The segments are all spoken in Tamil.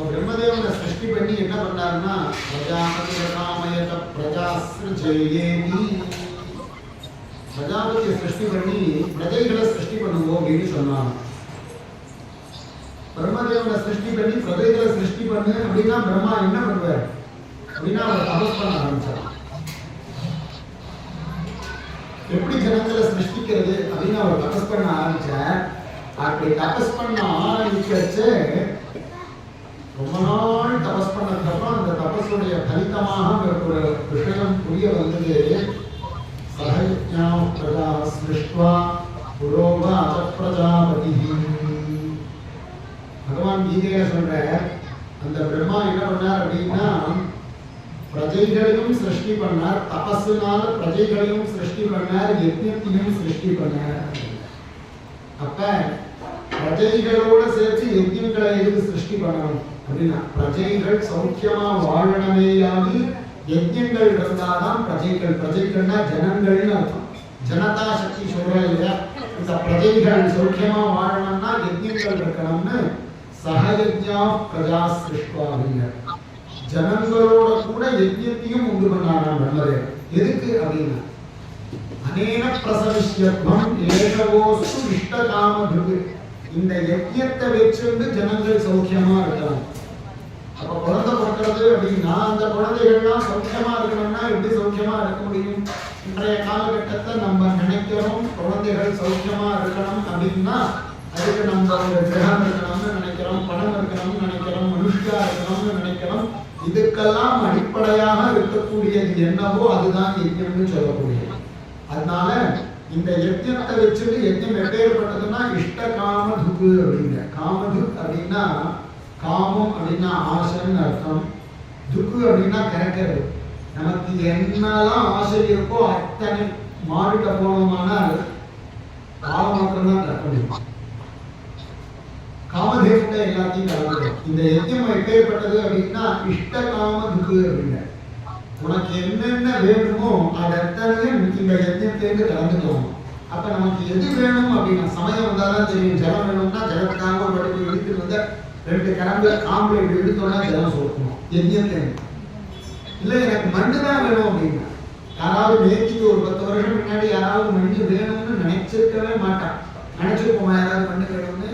பிரம்மதேவனை சிருஷ்டி பண்ணி என்ன பண்ண பண்ணாருன்னா பிரஜாபதியகாமயத பிரஜாஸ்ருஜேயேதி, பிரஜாபதியை சிருஷ்டி பண்ணி பிரஜைகளை சிருஷ்டி பண்ணுவோம் அப்படின்னு சொன்னாங்க. பிரம்மதேவனை சிருஷ்டி பண்ணி பிரஜைகளை சிருஷ்டி பண்ணு அப்படின்னா பிரம்மா என்ன பண்ணுவார் அப்படின்னா அவர் தபஸ் பண்ண ஆரம்பிச்சார். எப்படி ஜனங்களை சிருஷ்டிக்கிறது அப்படின்னு அவர் தபஸ் பண்ண ஆரம்பிச்சார். அப்படி தபஸ் பண்ண ஆரம்பிச்சு ரொம்ப நாள் தபஸ் பண்ணதுக்கப்புறம் அந்த தபஸுடைய பலிதமாக ஒரு விஷயம் புரிய வந்தது. சஹஜ்ஞா பிரஜா ஸ்ருஷ்ட்வா புரோவாச பிரஜாபதி. பகவான் கீதையில சொல்ற அந்த பிரம்மா என்ன பண்ணார் அப்படின்னா பிரஜைகளையும் சிருஷ்டி பண்ணார், தபஸுனால பிரஜைகளையும் சிருஷ்டி பண்ணார், யஜ்ஞத்தையும் சிருஷ்டி பண்ணார். அப்ப பிரஜைகளோட சேர்த்து யஜ்ஞங்களை எதுக்கு சிருஷ்டி பண்ணணும் அப்படின்னா பிரஜைகள் சௌக்கியமா வாழணுமேயாகி யஜ்ஞங்கள் இருந்தாதான் பிரஜைகள். பிரஜைகள்னா ஜனங்கள்னு அர்த்தம். ஜனதா சக்தி சொல்ற இல்லையா, இந்த பிரஜைகள் சௌக்கியமா வாழணும்னா யஜ்ஞங்கள் இருக்கணும்னு சஹயஜ்ஞா பிரஜா சிருஷ்ட்வா அப்படிங்கிற ஜனங்களோட கூட யஜ்ஞத்தையும் உண்டு பண்ணாராம் பிரம்மதேவன். எதுக்கு அப்படின்னா அனேன பிரசவிஷ்யத்வம் ஏஷவோஸ்து இஷ்டகாமதுகு, இந்த யஜ்ஞத்தை வச்சுண்டு ஜனங்கள் சௌக்கியமா இருக்கலாம். அப்ப குழந்தை பிறக்கிறது அப்படின்னா அந்த குழந்தைகள்லாம் சௌக்கியமா இருக்கணும்னா எப்படி சௌக்கியமா இருக்க முடியும்? இன்றைய காலகட்டத்தை நம்ம நினைக்கிறோம் குழந்தைகள் சௌக்கியமா இருக்கணும் அப்படின்னா அதுக்கு நம்ம ஒரு கிரகம் இருக்கணும்னு நினைக்கிறோம், பணம் இருக்கணும்னு நினைக்கிறோம், மனுஷியா இருக்கணும்னு நினைக்கிறோம். இதுக்கெல்லாம் அடிப்படையாக இருக்கக்கூடியது என்னவோ அதுதான் யஜ்ஞம்னு சொல்லக்கூடியது. அதனால இந்த யஜ்ஞத்தை வச்சுட்டு யஜ்ஞம் எப்பேற்பட்டதுன்னா இஷ்ட காமதுக்கு அப்படிங்க. காமதுக் அப்படின்னா காமம் அப்படின்னா ஆசைன்னு அர்த்தம், துக்கு அப்படின்னா கறக்கிறது. நமக்கு என்னெல்லாம் ஆசை இருக்கோ அத்தனை மாறிட்ட போனோமானால் பாவம் மாத்திரம்தான் கற்க முடியும். காமதேவத்தை எல்லாத்தையும் கலந்துடும். இந்த யஜ்ஞம் எப்பேற்பட்டது அப்படின்னா இஷ்ட காமதுக்கு அப்படிங்க. உனக்கு என்னென்ன வேணுமோ அது அத்தனையும் இந்த யஜ்ஞத்திலிருந்து கலந்துக்கணும். அப்ப நமக்கு எது வேணும் அப்படின்னா சமயம் வந்தாதான் தெரியும். ஜலம் வேணும்னா ஜலத்துக்காக ஒரு வடிவு இழுத்து வந்த 2 கரம்பு காம்பு இப்படி இழுத்தோம்னா ஜலம் சொல்லணும் யஜ்ஞத்திலிருந்து. இல்லை எனக்கு மண்ணு தான் வேணும் அப்படின்னா யாராவது நேற்றுக்கு ஒரு 10 வருஷம் முன்னாடி யாராவது மண்ணு வேணும்னு நினைச்சிருக்கவே மாட்டான். நினைச்சிருப்போமா யாராவது மண்ணு வேணும்னு?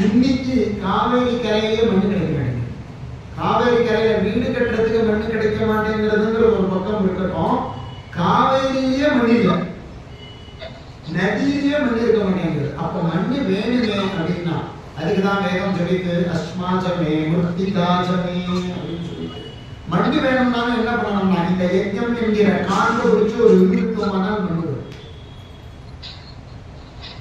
இன்னைக்கு காவேரி கரையிலேயே மண்ணு கிடைக்க மாட்டேங்குது. காவேரி கரையில வீடு கட்டுறதுக்கு மண்ணு கிடைக்க மாட்டேங்கிறதுங்கிற ஒரு பக்கம் இருக்கட்டும், காவேரியிலேயே மண்ணு இல்லை, நதியிலேயே மண்ணு இருக்க மாட்டேங்குது. அப்ப மண்ணு வேணுமே அப்படின்னா அதுக்குதான் வேதம் சொல்லிட்டு அஸ்மாஜமே மிருத்திகாஜமே அப்படின்னு சொல்லிட்டு மண்ணு வேணும்னாலும் என்ன பண்ணணும்னா இந்த யஜ்ஞம் என்கிற காண்டு பிடிச்சு ஒரு விருப்பமானால் மண்ணு.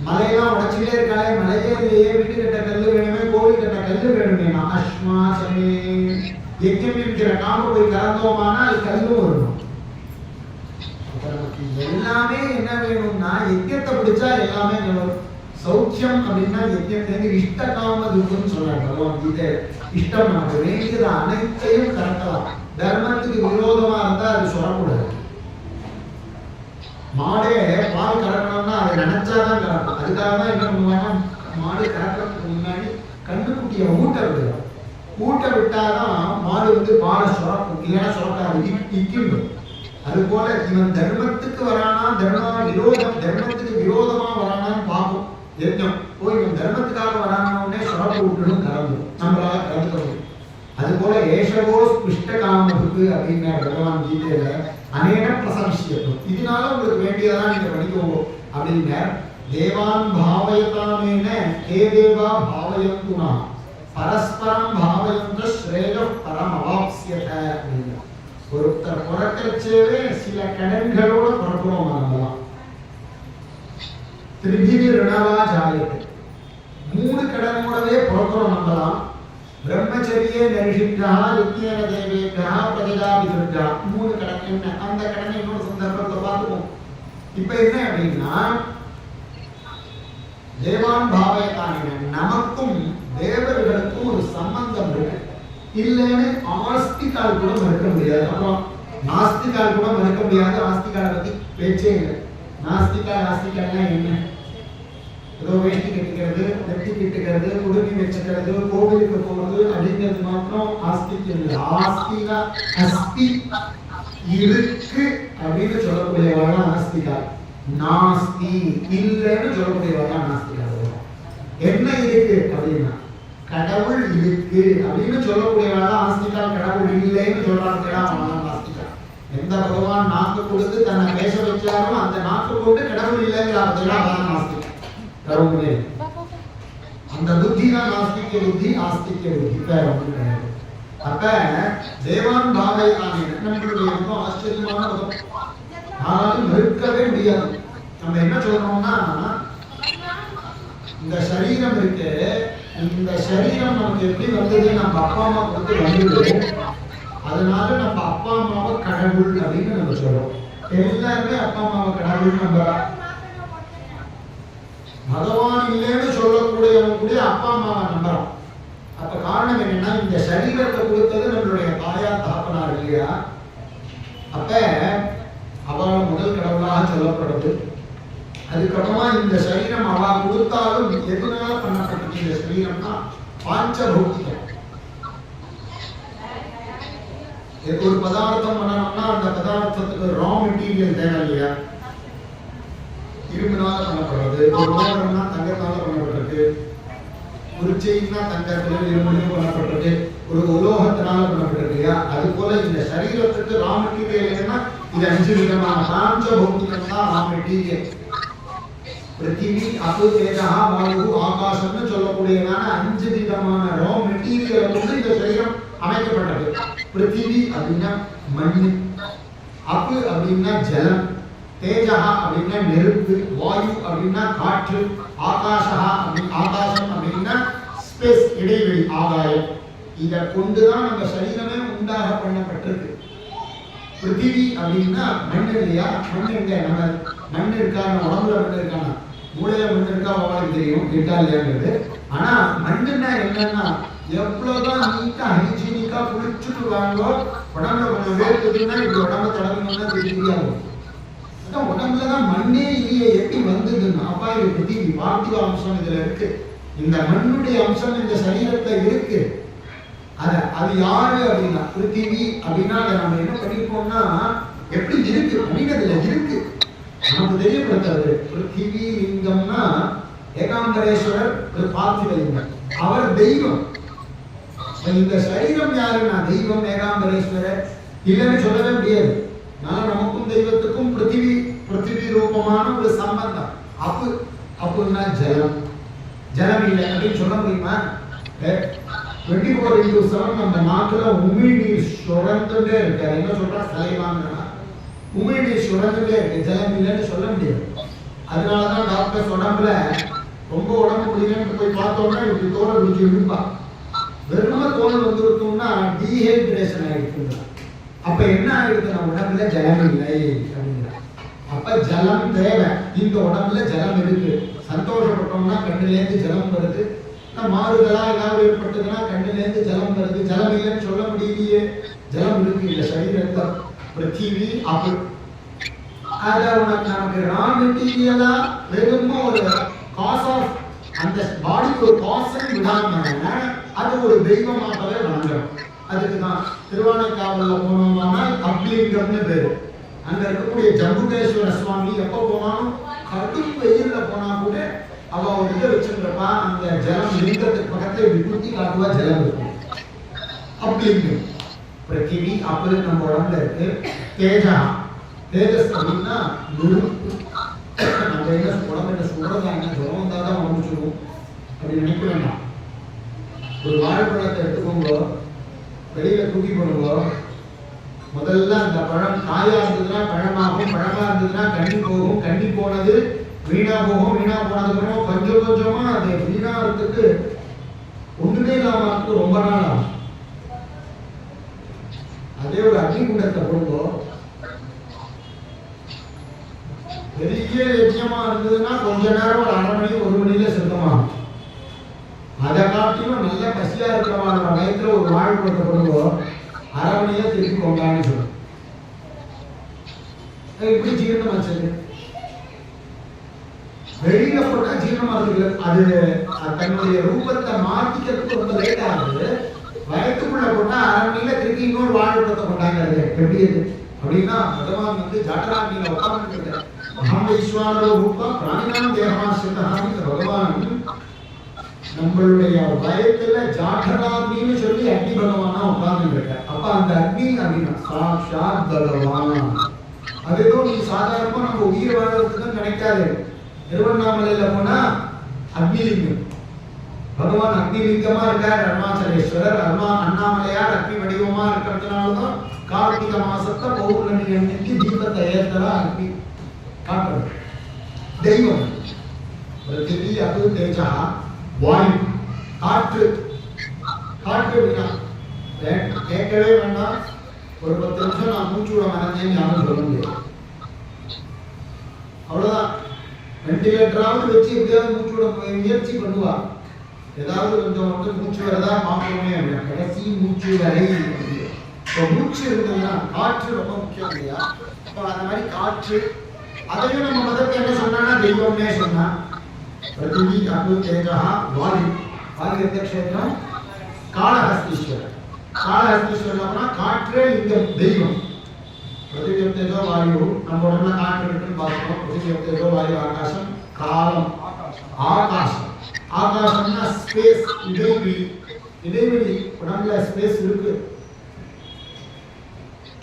மலையெல்லாம் உடைச்சிட்டே இருக்காளே, மலையே இல்லையே, வீடு கட்ட கல்லு வேணுமே, கோவில் கட்ட கல்லு வேணுமே, அஸ்மாசமே யஜ்ஞம் என்கிற காம்பு போய் கலந்தோமானால் கல்லும் வரணும். எல்லாமே என்ன வேணும்னா யஜ்ஞத்தை பிடிச்சா எல்லாமே வரும். சௌக்கியம் அப்படின்னா யஜ்ஞத்தை இஷ்ட காமதுக்குன்னு சொல்றாங்க பகவான் கீதை. இஷ்டம் நமக்கு வேண்டியது அனைத்தையும் கறக்கலாம். தர்மத்துக்கு விரோதமா இருந்தா அது சொல்லக்கூடாது. மாடே பால் கறக்கணும்னா அதை நினைச்சாதான் கறக்கும். அதுக்காக தான் என்ன பண்ணுவாங்க, மாடு கறக்கிறதுக்கு முன்னாடி கண்ணுக்குட்டியை ஊட்ட விடுறோம். ஊட்ட விட்டாதான் மாடு பாலை சுரக்கும், இல்லைன்னா சுரக்காது, இக்கிடும். அது போல இவன் தர்மத்துக்கு வரானா தர்மத்துக்கு விரோதமா வரானான்னு பார்க்கும் யஜ்ஞம். இவன் தர்மத்துக்காக வரானே சுரக்க விட்டுடும், கறந்துடும், நம்மளால கறந்துக்க முடியும். அது போல ஏஷவோ ஸ்பிஷ்ட காமதுக்கு அப்படிங்கிற பகவான் கீதையில அநேக பிரசவிஷ்யத்துவம். இதனால உங்களுக்கு வேண்டியதான் நீங்க படிக்கோங்க அப்படிங்க. தேவான் பாவயதாமேன ஹே தேவா பாவயந்துனா பரஸ்பரம் பாவயந்த ஸ்ரேய பரம் அவாப்ஸ்யத அப்படிங்க. ஒருத்தர் பிறக்கச்சேவே சில கடன்களோட பிறக்கிறோம். நம்மலாம் திரிபிதி ரிணவா ஜாயத்தை 3 கடனோடவே பிறக்கிறோம். நம்மலாம் பிரம்மச்சரியே நரிஷிப்யா யுக்ஞேன தேவேப்யா பிரஜாபிதுர்யா 3 கடன். என்ன அந்த கடனை இன்னொரு சந்தர்ப்பத்தை பார்த்துப்போம். இப்ப என்ன அப்படின்னா தேவான் பாவயதான நமக்கும் தேவர்களுக்கும் ஒரு சம்பந்தம் இருக்கு. இல்லைன்னு ஆஸ்திகால் கூட மறுக்க முடியாது. அப்புறம் நாஸ்திகால் கூட மறுக்க முடியாது. ஆஸ்திகாலை பத்தி பேச்சே இல்லை. நாஸ்திகால்னா என்ன? ஏதோ வேஷ்டி கட்டிக்கிறது, நெத்தி கட்டிக்கிறது, குடுமி வச்சுக்கிறது, கோவிலுக்கு போறது அப்படிங்கிறது மாத்திரம் ஆஸ்திகம் இல்லை. ஆஸ்திகா அஸ்தி இருக்கு அப்படின்னு சொல்லக்கூடியவாள் ஆஸ்திகா. நாஸ்தி இல்லைன்னு சொல்லக்கூடியவாள் நாஸ்திகா. என்ன இருக்கு அப்படின்னா கடவுள் இருக்கு அப்படின்னு சொல்லக்கூடியவாள் ஆஸ்திகா. கடவுள் இல்லைன்னு சொல்றாங்க ஆஸ்திகா. எந்த பகவான் நாக்கு கொடுத்து தன்னை பேச வச்சாரோ அந்த நாக்கு கொண்டு கடவுள் இல்லைங்கிறாங்க நாஸ்திகா. அந்த புத்தி தான் நாஸ்திக புத்தி, ஆஸ்திக புத்தி. வேற ஒன்றும் கிடையாது. அப்ப தேவான் பாவை நம்மளுடைய ஆச்சரியமான ஆனாலும் மறுக்கவே முடியாது. நம்ம என்ன சொல்றோம்னா இந்த சரீரம் இருக்கு, இந்த சரீரம் நமக்கு எப்படி வந்தது, நம்ம அப்பா அம்மா கொடுத்து வந்தது, அதனால நம்ம அப்பா அம்மாவை கடவுள் அப்படின்னு நம்ம சொல்றோம். எல்லாருமே அப்பா அம்மாவை கடவுள் நம்புறோம். பகவான் இல்லைன்னு சொல்லக்கூடியவங்க கூட அப்பா அம்மாவை நம்புறோம். அப்ப காரணம் என்னன்னா இந்த சரீரத்தை கொடுத்தது நம்மளுடைய தாயா தகப்பனார் இல்லையா. அப்ப அவள் முதல் கடவுளாக சொல்லப்படுறது. அதுக்கப்புறமா இந்த சரீரம் அவ கொடுத்தாலும் எதனால பண்ணப்பட்டது இந்த சரீரம்னா பாஞ்சபௌத்திகம். ஒரு பதார்த்தம் பண்ணணும்னா அந்த பதார்த்தத்துக்கு ரா மெட்டீரியல் தேவை இல்லையா. இரும்புனால பண்ணப்படுறது, ஒரு மோதிரம்னா தங்கத்தால பண்ணப்பட்டிருக்கு, ஒரு செயின்னா தங்கத்துல இரும்புலையும் பண்ணப்பட்டிருக்கு, ஒரு உலோகத்தினால பண்ணப்பட்டிருக்கு இல்லையா. அது போல இந்த சரீரத்துக்கு ரா மெட்டீரியல் என்னன்னா இது 5 விதமான பாஞ்சபௌத்திகம் தான் ரா மெட்டீரியல். பிருத்திவி, அப்பு, தேஜா, வாயு, ஆகாசம்னு சொல்லக்கூடியதான 5 விதமான ரா மெட்டீரியல் வந்து இந்த சரீரம் அமைக்கப்பட்டது. பிருத்திவி அப்படின்னா மண், அப்பு அப்படின்னா ஜலம், தேஜா அப்படின்னா நெருப்பு, வாயு அப்படின்னா காற்று, ஆகாசம் அப்படின்னா ஸ்பேஸ் இடைவெளி ஆகாயம். இதை கொண்டுதான் நம்ம சரீரமே உண்டாக பண்ணப்பட்டிருக்கு. பிருத்திவி அப்படின்னா மண் இல்லையா. மண் எங்க நம்ம மண் இருக்கான உடம்புல மண் இருக்கானா, மூளையில மண் இருக்கா அவங்களுக்கு தெரியும் இருக்கா இல்லையாங்கிறது. ஆனா மண்ணுன்னா என்னன்னா எவ்வளவுதான் நீட்டா ஹைஜீனிக்கா குளிச்சுட்டு வாங்கோ, உடம்புல கொஞ்சம் வேர்க்குதுன்னா இப்படி உடம்பு தடவினோம்னா தெரியாது. அதான் உடம்புலதான் மண்ணே இல்லையே எப்படி வந்ததுன்னா அப்பா இது பிருத்திவி பார்த்திவ அம்சம் இதுல இருக்கு. இந்த மண்ணுடைய அம்சம் இந்த சரீரத்துல இருக்கு. அது யாரு அப்படின்னா பிருத்திவி அப்படின்னா அதை நம்ம என்ன பண்ணிருக்கோம்னா எப்படி இருக்கு அப்படின்றதுல இருக்கு நமக்கு தெரியப்படுத்துறது. பிருத்திவி லிங்கம்னா ஏகாம்பரேஸ்வரர் ஒரு பார்த்திவ லிங்கம், அவர் தெய்வம். இந்த சரீரம் யாருன்னா தெய்வம் ஏகாம்பரேஸ்வரர் இல்லைன்னு சொல்லவே முடியாது. நான் நமக்கும் தெய்வத்துக்கும் பிருத்திவி ரூபமான ஒரு சம்பந்தம். அப்புன்னா ஜலம் இல்லை அப்படின்னு சொல்ல முடியுமா? 24/7 நம்ம நாட்டுல உமிழ்நீர் சுரந்துட்டே இருக்கு. அது என்ன சொல்றா சலைவாங்கன்னா உமிழ்நீர் சுரந்துட்டே இருக்கு, ஜலம் இல்லைன்னு சொல்ல முடியாது. அதனாலதான் டாக்டர்ஸ் உடம்புல ரொம்ப உடம்பு முடியலன்னு போய் பார்த்தோம்னா இப்படி தோலை பிடிச்சி விழுப்பா. வெறும தோல் வந்துருக்கோம்னா டீஹைட்ரேஷன் ஆயிடுச்சு. அப்ப என்ன ஆயிடுது, நம்ம உடம்புல ஜலம் இல்லை அப்படிங்கிற. அப்ப ஜலம் தேவை. இந்த உடம்புல ஜலம் இருக்கு. சந்தோஷப்பட்டோம்னா கண்ணிலேருந்து ஜலம் வருது. மாறுதலா ஏதாவது ஏற்பட்டதுன்னா கண்ணிலேருந்து ஜலம் வருது. ஜலம் இல்லைன்னு சொல்ல முடியலையே, ஜலம் இருக்கு இந்த சரீரத்தை. பிருத்திவி அப்பு அத உனக்கு நமக்கு ரா மெட்டீரியலா வெறும் ஒரு காஸ் ஆஃப் அந்த பாடிக்கு ஒரு காசன் விடாம அது ஒரு தெய்வமாகவே வணங்குறோம். அதுக்குதான் திருவானைக்காவல்ல போனோம்னா அப்லிங்கம்னு பேரு. அங்க இருக்கக்கூடிய ஜம்புகேஸ்வர சுவாமி எப்ப போனாலும் கடும் வெயில்ல போனா கூட அவ ஒரு இதை வச்சிருப்பா. அந்த ஜலம் லிங்கத்துக்கு பக்கத்துல இப்படி குத்தி காட்டுவா, ஜலம் இருக்கும். அப்லிங்கம். பிருத்திவி அப்படி நம்ம உடம்புல இருக்கு. தேஜா, தேஜஸ் அப்படின்னா நெருப்பு. நம்ம என்ன உடம்பு என்ன சொல்றதா என்ன ஜலம் வந்தா தான் உடம்பு சொல்லுவோம் அப்படி நினைக்க வேண்டாம். ஒரு வாழைப்பழத்தை எடுத்துக்கோங்க, வெளியில தூக்கி போடுங்க. முதல்ல அந்த பழம் காயா இருந்ததுன்னா பழமாகும், பழமா இருந்ததுன்னா கண்ணி போகும், கண்ணி போனது வீணா போகும், வீணா போனதுக்கு கொஞ்சம் கொஞ்சமா அது வீணாகிறதுக்கு ஒண்ணுமே இல்லாம ரொம்ப நாள் ஆகும். அதே ஒரு அக்னி குண்டத்தை போடுங்க, பெரிய யஜ்யமா இருந்ததுன்னா கொஞ்ச நேரம் ஒரு 1/2 மணி 1 மணியில சுத்தமாகும். அதை காட்டிலும் நல்ல பசியா இருக்கிறவங்க வயத்துல ஒரு வாழைப்பழத்தை போடுங்க, 1/2 மணியா திருப்பி கொண்டான்னு சொல்லும். இப்படி ஜீரணம் வச்சது. வெளியில போட்டா ஜீரணமாகுது. அது தன்னுடைய ரூபத்தை மாத்திக்கிறதுக்கு ரொம்ப லேட் ஆகுது. வயத்துக்குள்ள போட்டா அரைமணியில திருப்பி இன்னொரு வாழ்வுறத்தை கொண்டாங்க. அது எப்படி அது அப்படின்னா பகவான் வந்து ஜாட்டராகில உட்கார்ந்து மகாமேஸ்வர ரூபம் பிராணினாம் தேகமாசிரிதான்னு பகவான் நம்மளுடைய வயத்துல ஜாட்டராகின்னு சொல்லி அக்னி பகவானா உட்கார்ந்து இருக்க. அப்ப அந்த அக்னி அப்படின்னா சாட்சாத் பகவான். அது ஏதோ நீ சாதாரணமா நம்ம உயிர் வாழ்றதுக்கு நினைக்காது. திருவண்ணாமலையில போனா அக்னிலிங்கம், பகவான் அக்னிலிங்கமா இருக்கார். அருணாச்சலேஸ்வரர் அண்ணாமலையார் அக்னி வடிவமா இருக்கிறதுனாலதான் கார்த்திகை மாசத்தை பௌர்ணமி அன்னைக்கு தீபத்தை ஏற்றலா அக்னி காட்டுறது. தெய்வம் பிருத்திவி அபு தேஜா வாயு காற்று. காற்று அப்படின்னா கேட்கவே வேண்டாம். ஒரு 10 நிமிஷம் நான் மூச்சு விட மறந்தேன்னு யாரும் சொல்ல முடியாது. அவ்வளவுதான். வெண்டிலேட்டராவது வச்சு எப்படியாவது மூச்சு விட முயற்சி பண்ணுவா. ஏதாவது கொஞ்சம் மட்டும் மூச்சு வரதா பார்க்கணுமே அப்படின்னா கடைசி மூச்சு வரை. இப்போ மூச்சு இருந்ததுன்னா காற்று ரொம்ப முக்கியம் இல்லையா? இப்போ அந்த மாதிரி காற்று அதையும் நம்ம மதத்தை என்ன சொன்னா தெய்வம்னே சொன்னா. பிருத்திவி அபு தேஜா வாயு. வாயு எந்த க்ஷேத்திரம்? காளஹஸ்தீஸ்வரர். காளஹஸ்தீஸ்வரர் காற்றே இந்த தெய்வம். பிருத்திவி தேஜோ வாயு. நம்ம உடம்புல காற்று இருக்குன்னு பார்க்கணும். பிருத்திவி தேஜோ வாயு ஆகாசம். காலம் ஆகாசம். ஆகாசம்னா ஸ்பேஸ், இடைவெளி. இடைவெளி உடம்புல ஸ்பேஸ் இருக்கு,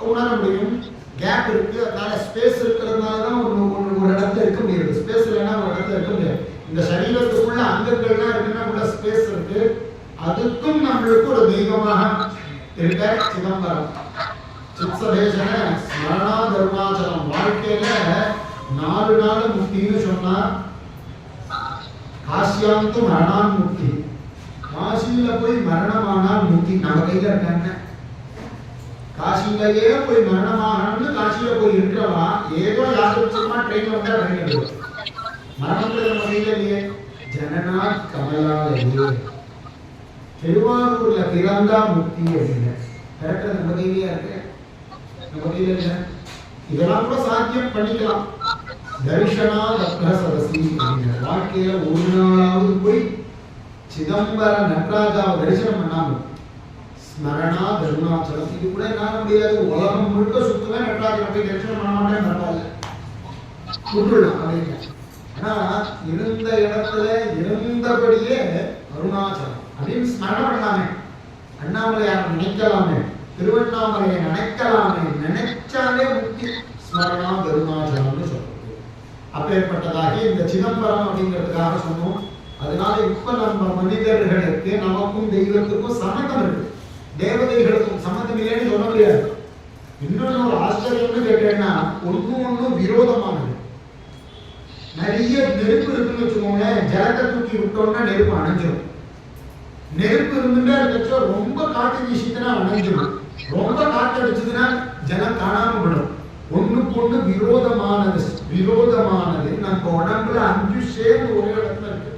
உணர முடியும். கேப் இருக்கு. அதனால ஸ்பேஸ் இருக்கிறதுனால தான் ஒரு இடத்துல இருக்க முடியாது. ஸ்பேஸ் இல்லைன்னா ஒரு இடத்துல இருக்க முடியாது. இந்த சரீரத்துக்குள்ள அங்கங்கள்லாம் இருக்குன்னா உள்ள ஸ்பேஸ் இருக்கு. அதுக்கும் நம்மளுக்கு ஒரு தெய்வமாக இருக்க சிதம்பரம். சித்சபேசன ஸ்மரணா தர்மாச்சலம். வாழ்க்கையில 4 நாள் முக்தின்னு சொன்னா காசியாந்து மரணான் முக்தி. காசியில போய் மரணமானால் முக்தி நம்ம கையில இருக்காங்க. காசியிலேயே போய் மரணமாகணும்னு காசியில போய் இருக்கிறவா ஏதோ யாருமா ட்ரெயின்ல வந்தா ட்ரெயின் மரணத்துல நம்ம கையில இல்லையே. ஜனநாத் கமலாலயே திருவாரூர்ல பிறந்தா முக்தி அப்படின்னு கரெக்டா நம்ம கையிலேயே இருக்கு. நம்ம கையில இல்ல. இதெல்லாம் கூட சாத்தியம் பண்ணிக்கலாம். தரிசனா சதசி. வாழ்க்கையில ஒரு நாளாவது போய் சிதம்பர நடராஜாவை தரிசனம் பண்ணாம ஸ்மரணா தருணாச்சலம். இது கூட என்ன முடியாது. உலகம் முழுக்க சுத்தமே நடராஜனை போய் தரிசனம் பண்ண மாட்டேன் பரவாயில்ல விட்டுடலாம் அப்படின்னு. ஆனா இருந்த இடத்துல இருந்தபடியே அருணாச்சலம் அப்படின்னு ஸ்மரணம் பண்ணலாமே. அண்ணாமலையார் நினைக்கலாமே, திருவண்ணாமலையை நினைக்கலாமே. நினைச்சாலே முக்தி. ஸ்மரணா தருணாச்சலம்னு சொல்றது. அப்பேற்பட்டதாகி இந்த சிதம்பரம் அப்படிங்கிறதுக்காக சொன்னோம். அதனால இப்ப நம்ம மனிதர்களுக்கு நமக்கும் தெய்வத்துக்கும் சம்மதம் இருக்கு. தேவதைகளுக்கும் சம்மதம் இல்லைன்னு சொல்ல முடியாது. இன்னொன்னு ஒரு ஆச்சரியம்னு கேட்டேன்னா ஒண்ணு விரோதமானது. நிறைய நெருப்பு இருக்குன்னு வச்சுக்கோங்க. ஜலத்தை தூக்கி விட்டோம்னா நெருப்பு அணைஞ்சிடும். நெருப்பு இருந்துட்டா இருக்கச்சோ ரொம்ப காட்டு வீசிட்டுனா அணைஞ்சிடும். ரொம்ப காற்று அடிச்சதுன்னா ஜலம் காணாம விடும். ஒண்ணுக்கு ஒண்ணு விரோதமானது. விரோதமானது நம்ம உடம்புல 5 சேர்ந்து ஒரே இடத்துல இருக்கு.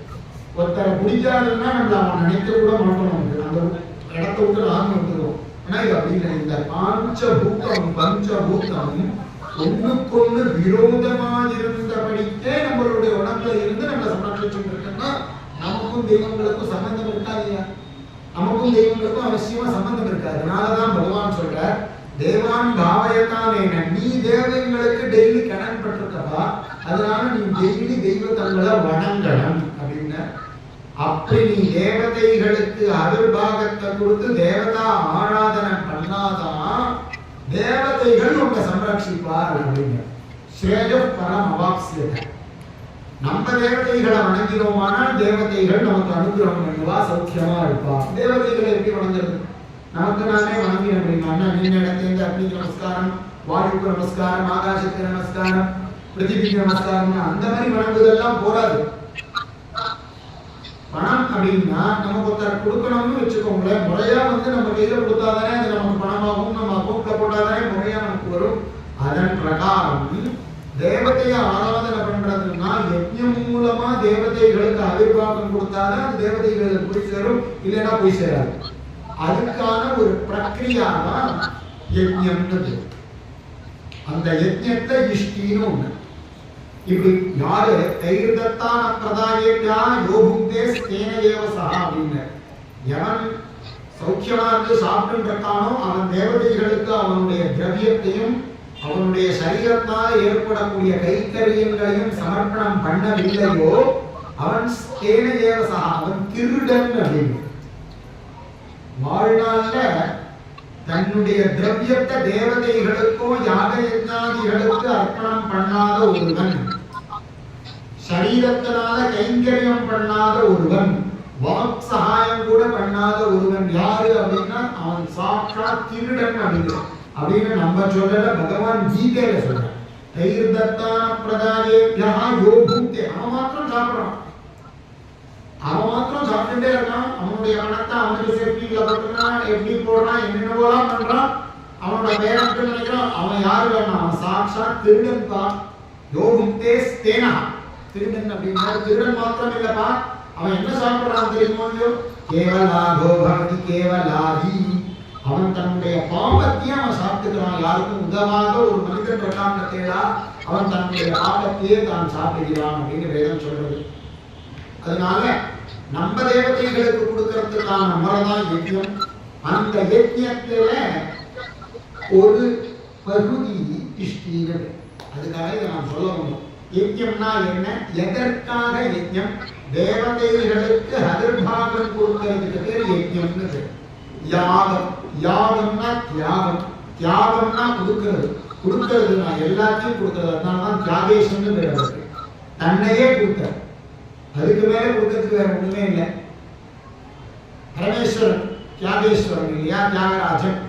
ஒருத்தரை பிடிக்காதுன்னா நம்மள அவன் நினைக்க கூட மாட்டோம். அந்த இடத்த விட்டு நாம விட்டுருவோம். ஆனா இது அப்படி இல்லை. இந்த பஞ்சபூதம் ஒண்ணுக்கொண்ணு விரோதமாயிருந்தபடிக்கே நம்மளுடைய உடம்புல இருந்து நம்மளை சம்ரட்சிச்சுட்டு இருக்குன்னா நமக்கும் தெய்வங்களுக்கும் சம்பந்தம் இருக்காதியா? நமக்கும் தெய்வங்களுக்கும் அவசியமா சம்பந்தம் இருக்கு. அதனாலதான் பகவான் சொல்ற தேவான் பாவயத்தானே. நீ தேவங்களுக்கு டெய்லி கடன் பட்டிருக்கா, அதனால நீ டெய்லி தெய்வத்தங்களை வணங்கணும் அப்படின்னு. அப்படி நீ தேவதைகளுக்கு அவிர்வாகத்தை கொடுத்து தேவதா ஆராதனை பண்ணாதான் தேவதைகள் உங்க சம்ரட்சிப்பார் அப்படின்னு. ஸ்ரேய பரம் அவாப்சியத்தை. நம்ம தேவதைகளை வணங்கினோமானால் தேவதைகள் நமக்கு அனுகிரகம் பண்ணுவா, சௌக்கியமா இருப்பா. தேவதைகளை எப்படி வணங்குறது? நமக்கு நானே வணங்கின அப்படின்னா நீங்க இடத்துல அக்னிக்கு நமஸ்காரம், வாயுக்கு நமஸ்காரம், ஆகாசத்துக்கு நமஸ்காரம், பிருத்திவிக்கு நமஸ்காரம் அந்த மாதிரி வணங்குதெல்லாம் போராது. பணம் அப்படின்னா நமக்கு ஒருத்தர் கொடுக்கணும்னு வச்சுக்கோங்களேன். முறையா நம்ம கையில கொடுத்தாதானே அது நமக்கு பணமாகும். நம்ம அக்கௌண்ட்ல போட்டாதானே முறையா நமக்கு வரும். அதன் பிரகாரம் தேவதையை ஆராதனை பண்றதுன்னா யஜ்ஞம் மூலமா தேவதைகளுக்கு அவிர்வாகம் கொடுத்தாதான் அது தேவதைகளுக்கு போய் சேரும், இல்லைன்னா போய் சேராது. அதுக்கான ஒரு பிரக்ரியா தான் யஜ்ஞம்னு. அந்த யஜ்ஞத்தை இஷ்டின்னு ஒண்ணு. இப்படி யாரு தைர்தத்தான பிரதாயேத்யா யோகுந்தே ஸ்தேன ஏவசா அப்படின்னு எவன் சௌக்கியமா இருந்து சாப்பிட்டு இருக்கானோ அவன் தேவதைகளுக்கு அவனுடைய திரவியத்தையும் அவனுடைய சரீரத்தால் ஏற்படக்கூடிய கைக்கரியங்களையும் சமர்ப்பணம் பண்ணவில்லையோ அவன் ஸ்தேன ஏவசா அவன் திருடன் அப்படின்னு வாழ்நாள்ல தன்னுடைய திரவியத்தை தேவதைகளுக்கோ யாக யஜ்ஞாதிகளுக்கு அர்ப்பணம் பண்ணாத ஒருவன் சரீரத்தினால கைங்கரியம் பண்ணாத ஒருவன் வாக் சகாயம் கூட பண்ணாத ஒருவன் யாரு அப்படின்னா அவன் சாட்சாத் திருடன் அப்படின்னு நம்ம சொல்லல பகவான் கீதையில சொல்றான் தைர்தத்தான பிரதாயேப்யா யோ பூக்தே அவன் மாத்திரம் சாப்பிடுறான் அவன் மாத்திரம் சாப்பிட்டுட்டே இருக்கான் அவனுடைய பணத்தை அவனுக்கு சேஃப்டில போட்டுறான் எப்படி போடுறான் என்னென்னவோலாம் பண்றான் அவனோட பேரன்ட்டு நினைக்கிறான் அவன் யாரு வேணாம் அவன் சாட்சாத் திருடன் தான் யோகுப்தே ஸ்தேனா திருடன் அப்படின்னா திருடன் மாத்திரம் இல்லப்பா அவன் என்ன சாப்பிடுறான் தெரியுமோ கேவலாகோ பவதி கேவலாதி அவன் தன்னுடைய பாவத்தையே அவன் சாப்பிட்டுக்கிறான் யாருக்கும் உதவாத ஒரு மனிதன் இருக்கான்னு தேடா அவன் தன்னுடைய பாவத்தையே தான் சாப்பிடுகிறான் அப்படின்னு வேதம் சொல்றது அதனால நம்ம தேவதைகளுக்கு கொடுக்கறதுக்கான முறைதான் யஜ்யம் அந்த யஜ்யத்துல ஒரு பகுதி இஷ்டீகள் அதுக்காக இதை நான் சொல்ல முடியும் யஜ்யம்னா என்ன எதற்காக யஜ்யம் தேவதைகளுக்கு அதிர்பாகம் கொடுக்கிறதுக்கு பேர் யஜ்யம்னு பேர் யாகம் யாகம்னா தியாகம் தியாகம்னா கொடுக்கிறது நான் எல்லாத்தையும் கொடுக்கிறது அதனாலதான் தியாகேஷன் பேர் தன்னையே கொடுக்க அதுக்கு மேல கொடுக்கிறதுக்கு வேற ஒண்ணுமே இல்லை பரமேஸ்வரன் தியாகேஸ்வரன் இல்லையா தியாகராஜன்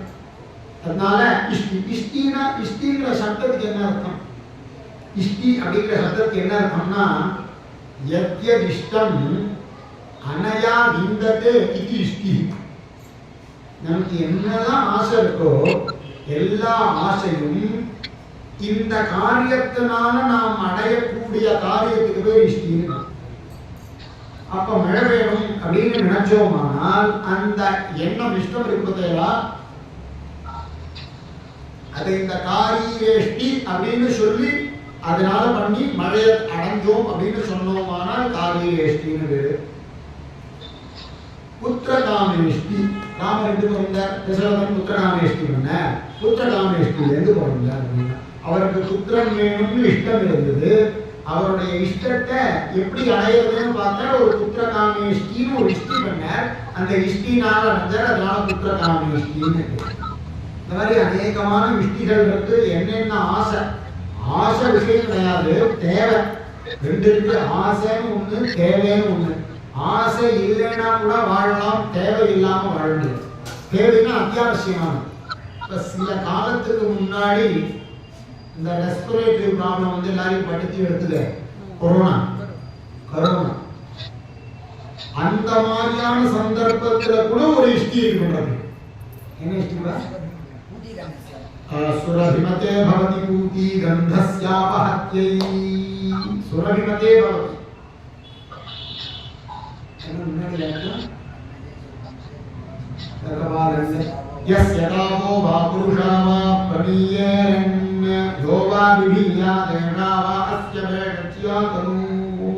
அதனால இஷ்டிங்கிற சப்தத்துக்கு என்ன அர்த்தம் இஷ்டி அப்படிங்கிற சப்தத்துக்கு என்ன அர்த்தம்னா யத்யதிஷ்டம் அனயா விந்ததே இது இஷ்டி நமக்கு என்னதான் ஆசை இருக்கோ எல்லா ஆசையும் இந்த காரியத்தினால நாம் அடையக்கூடிய காரியத்துக்கு பேர் இஷ்டின்னு அப்ப மழை வேணும் அப்படின்னு நினைச்சோமானால் அந்த எண்ணம் இஷ்டம் இருப்பதையா அதை இந்த காரியேஷ்டி அப்படின்னு சொல்லி அதனால பண்ணி மழையை அடைஞ்சோம் அப்படின்னு சொன்னோமானால் காரியேஷ்டின்னு பேரு புத்திரகாமேஷ்டி ராமர் எப்படி பிறந்தார் தசரதன் புத்திரகாமேஷ்டி பண்ண புத்திரகாமேஷ்டில இருந்து பிறந்தார் அப்படின்னா அவருக்கு புத்திரன் வேணும்னு இஷ்டம் இருந்தது அவருடைய இஷ்டத்தை எப்படி அடையிறதுன்னு பார்த்தா ஒரு புத்திரகாமேஷ்டின்னு ஒரு இஷ்டி பண்ணார் அந்த இஷ்டினால அடைஞ்சார் அதனால புத்திரகாமேஷ்டின்னு இந்த மாதிரி அநேகமான இஷ்டிகள் இருக்கு என்னென்ன ஆசை ஆசை விஷயம் கிடையாது தேவை ரெண்டு இருக்கு ஆசைன்னு ஒண்ணு தேவைன்னு ஒண்ணு ஆசை இல்லைன்னா கூட வாழலாம் தேவை இல்லாம வாழ முடியாது தேவைன்னா அத்தியாவசியமான இப்ப சில காலத்துக்கு முன்னாடி இந்த ரெஸ்பிரேட்டரி ப்ராப்ளம் வந்து எல்லாரையும் படுத்தி எடுத்துக்க கொரோனா அந்த மாதிரியான சந்தர்ப்பத்துல கூட ஒரு இஷ்டி இருக்கின்றது என்ன இஷ்டிவா சுரபிமதே பவதி பூதி கந்தஸ்யாபஹத்யை சுரபிமதே பவதி முன்னாடி यस्य कामो वा पुरुषा वा प्रमीयेरण्य यो वा विभिया देना वा अस्य वेदत्या तनु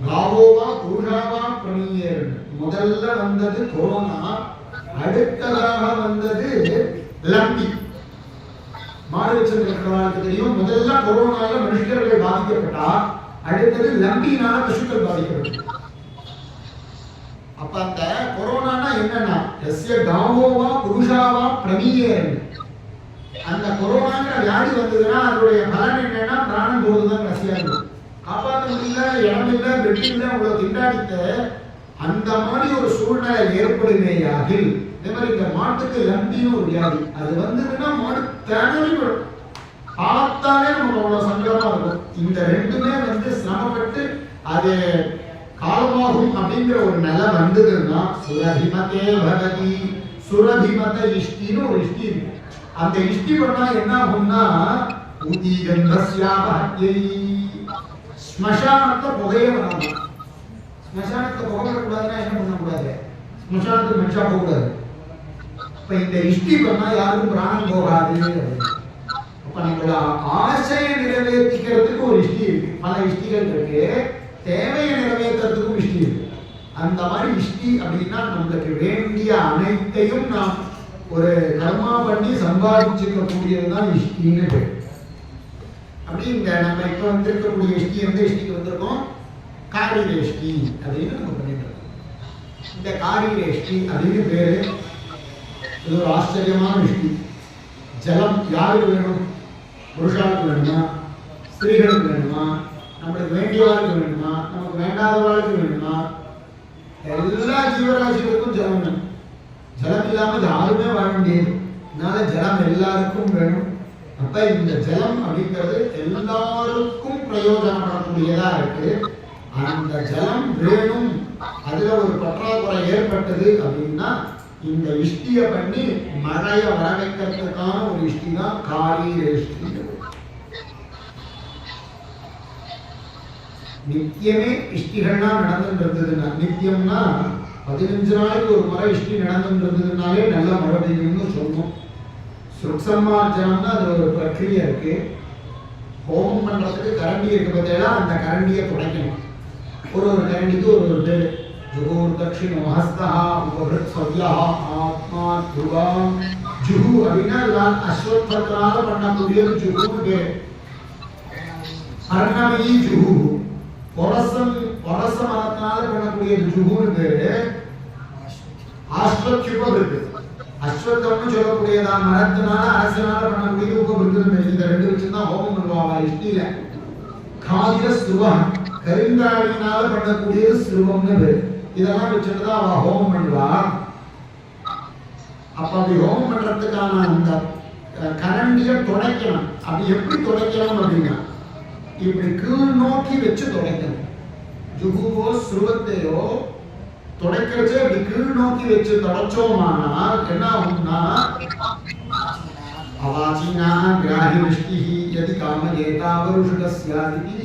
गावो वा पुरुषा वा प्रमीयेरण्य முதல்ல வந்தது கொரோனா அடுத்ததாக வந்தது லம்பி மாடு வச்சிருக்கிறவங்களுக்கு தெரியும் முதல்ல கொரோனால மனுஷர்கள் பாதிக்கப்பட்டா அடுத்தது லம்பினால பசுக்கள் பாதிக்கப்பட்டது அப்ப அந்த கொரோனானா என்னன்னா எஸ்ய காவோவா புருஷாவா பிரமீயேன் அந்த கொரோனாங்கிற வியாதி வந்ததுன்னா அதோடைய பலன் என்னன்னா பிராணம் போகுதுதான் கடைசியா இருக்கும் காப்பாற்ற முடியல இடம் இல்லை வெட்டி இல்லை உங்களை திண்டாடித்த அந்த மாதிரி ஒரு சூழ்நிலை ஏற்படுமேயாகில் இதே மாதிரி இந்த மாட்டுக்கு லம்பின்னு ஒரு வியாதி அது வந்ததுன்னா மாடு திணறி விடும் பார்த்தாலே நமக்கு அவ்வளவு சங்கடமா இருக்கும் இந்த ரெண்டுமே வந்து சிரமப்பட்டு அது காலமாகும் அப்படிங்கிற ஒரு நிலை வந்ததுன்னா சுரபிமதே பகதி சுரபிமத இஷ்டின்னு ஒரு இஷ்டி இருக்கு அந்த இஷ்டி பண்ணா என்ன ஆகும்னா ஊதி கந்தஸ்யாபஹத்யை ஸ்மசானத்தை புகையே வராது ஸ்மசானத்தை புகையக்கூடாதுன்னா என்ன பண்ணக்கூடாது ஸ்மசானத்துக்கு மனுஷா போகக்கூடாது இப்ப இந்த இஷ்டி பண்ணா யாருக்கும் பிராணம் போகாது அப்ப நம்மள ஆசையை நிறைவேற்றிக்கிறதுக்கு ஒரு இஷ்டி இருக்கு, பல இஷ்டிகள் இருக்கு. தேவையை நிறைவேற்றுறதுக்கும் இஷ்டி இருக்கு. அந்த மாதிரி இஷ்டி அப்படின்னா நம்மளுக்கு வேண்டிய அனைத்தையும் நாம் ஒரு கர்மா பண்ணி சம்பாதிச்சுக்க கூடியதுதான் இஷ்டின்னு பேர். அப்படி இந்த நம்ம இப்ப வந்திருக்கக்கூடிய இஷ்டி எந்த இஷ்டிக்கு வந்திருக்கோம்? காரிரேஷ்டி அப்படின்னு நம்ம பண்ணிட்டு இருக்கோம். இந்த காரிரேஷ்டி அப்படின்னு பேரு. இது ஒரு ஆச்சரியமான இஷ்டி. ஜலம் யாருக்கு வேணும்? புருஷாவுக்கு வேணுமா, ஸ்திரீகளுக்கு வேணுமா, நம்மளுக்கு வேண்டியவாளுக்கு வேணுமா, நமக்கு வேண்டாதவாளுக்கு வேணுமா? எல்லா ஜீவராசிகளுக்கும் ஜலம் வேணும். ஜலம் இல்லாம யாருமே வாழ முடியாது. அதனால ஜலம் எல்லாருக்கும் வேணும். அப்ப இந்த ஜலம் அப்படிங்கிறது எல்லாருக்கும் பிரயோஜனப்படக்கூடியதா இருக்கு. அந்த ஜலம் வேணும், அதுல ஒரு பற்றாக்குறை ஏற்பட்டது அப்படின்னா இந்த இஷ்டிய பண்ணி மழைய வர வைக்கிறதுக்கான ஒரு இஷ்டி தான் காரிரேஷ்டி. நித்தியமே இஷ்டிகள்லாம் நடந்துட்டு இருந்ததுன்னா, நித்தியம்னா 15 நாளைக்கு ஒரு முறை இஷ்டி நடந்துட்டு இருந்ததுனாலே நல்ல மழை பெய்யும்னு சொன்னோம். சுக்சம்மார்ஜனம்னா அது ஒரு பிரக்கிரியை இருக்கு. ஹோமம் பண்றதுக்கு கரண்டி இருக்கு பார்த்தீங்களா, அந்த கரண்டியை துடைக்கணும். ஒரு கரண்டிக்கு ஒரு பேரு. ஜுகூர் தட்சிணோ ஹஸ்தா உபஹிருத் சவ்யா ஆத்மா துருவா. ஜுகு அப்படின்னா அதுதான் அஸ்வத்தத்தினால பண்ணக்கூடியது ஜுகுன்னு பேரு. அர்ணமயி ஜுகு, பொரச மரத்தினால பண்ணக்கூடியது ஜுகுன்னு பேரு. ஆஸ்வத்யுபஹிருத், அஸ்வத்தம்னு சொல்லக்கூடியதா மரத்தினால அரசனால பண்ணக்கூடியது உபஹிருத் பேரு. இந்த ரெண்டு வச்சுதான் ஹோமம் பண்ணுவாங்க இஷ்டியில. காதிர ஸ்ருவம், கருங்காலினால பண்ணக்கூடியது ஸ்ருவம்னு பேரு. இதெல்லாம் வச்சுட்டுதான் அவ ஹோமம் பண்ணுவா. அப்ப அப்படி ஹோமம் பண்றதுக்கான அந்த கரண்டிய துடைக்கணும். அப்படி எப்படி துடைக்கணும் அப்படின்னா இப்படி கீழ் நோக்கி வச்சு துடைக்கணும். ஜுகுவோ ஸ்ருவத்தையோ துடைக்கிறச்சே இப்படி கீழ் நோக்கி வச்சு துடைச்சோமானால் என்ன ஆகும்னா அவாச்சினா கிராஹி விஷ்டிஹி யதி காமயேதா வருஷகஸ்யாதி.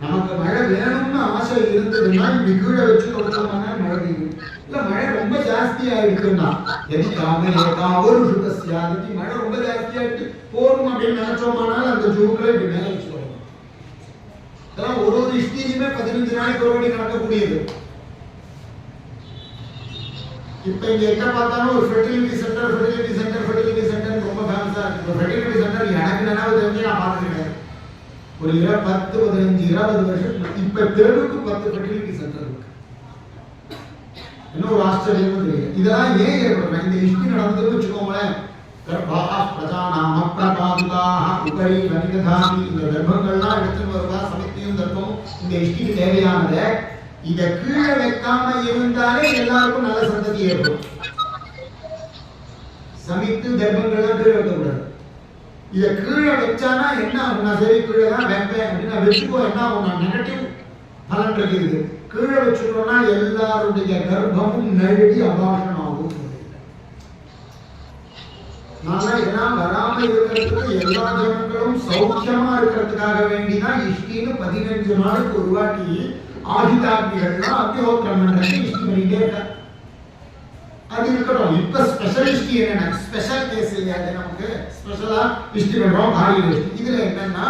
நமக்கு மழை வேணும்னு ஆசை இருந்ததுன்னா இப்படி கீழே வச்சு தொடச்சோம்னா மழை பெய்யும். இல்ல மழை ரொம்ப ஜாஸ்தியா இருக்குன்னா எதி காமயேதா வருஷகஸ்யாதி, மழை ரொம்ப ஜாஸ்தியா இருக்கு போரும் அப்படின்னு நினைச்சோமானால் அந்த ஜூக்களை இப்படி மேல வச்சு தொடரும். இதெல்லாம் ஒரு இஷ்டியுமே 15 நாளைக்கு ஒரு வாட்டி நடக்கக்கூடியது. இப்ப இங்க எங்க பார்த்தாலும் ஒரு ஃபெர்டிலிட்டி சென்டர் ரொம்ப ஃபேமஸா இருக்கு. ஃபெர்டிலிட்டி சென்டர் எனக்கு நினைவு தெரிஞ்சு நான் பார்த்துருக்கேன். ஒரு 10, 15, 20 வருஷம் இப்ப தெருவுக்கு 10 ஃபெர்டிலிட்டி சென்டர் இருக்கு. இன்னும் ஒரு ஆச்சரியமும் தெரியல. இதெல்லாம் ஏன் ஏற்படுறேன்? இந்த இஷ்டி நடந்ததுன்னு வச்சுக்கோங்களேன். இந்த கர்ப்பங்கள்லாம் எடுத்துட்டு வருவா, சமைத்தியும் தர்ப்பமும் இந்த இஷ்டிக்கு தேவையானதை இத கீழே வைக்காம இருந்தாலே எல்லாருக்கும் நல்ல சந்ததி ஏற்படும். சமைத்து கர்ப்பங்கள்லாம் கீழே வைக்கக்கூடாது. இத கீழே வச்சானா என்ன ஆகும்னா, சரி கீழே தான் வைப்பேன் அப்படின்னா வச்சுக்கோ, என்ன ஆகும்னா நெகட்டிவ் பலன் இருக்குது. கீழே வச்சுட்டோம்னா எல்லாருடைய கர்ப்பமும் நழுவி அபாஷம் ஆகும். எல்லாம் வராம இருக்கிறதுக்கு எல்லா ஜனங்களும் சௌக்கியமா இருக்கிறதுக்காக வேண்டிதான் இஷ்டின்னு 15 நாளுக்கு ஒரு வாட்டி ஆதிதாக்னிகள்லாம் அத்தியோத்திரம் பண்றது இஷ்டி பண்ணிட்டே இருக்க. அது இருக்கட்டும். இப்ப ஸ்பெஷல் இஷ்டி என்னன்னா, ஸ்பெஷல் கேஸ் இல்லையா, நமக்கு ஸ்பெஷலா இஷ்டி பண்றோம் காரியம் இஷ்டி. இதுல என்னன்னா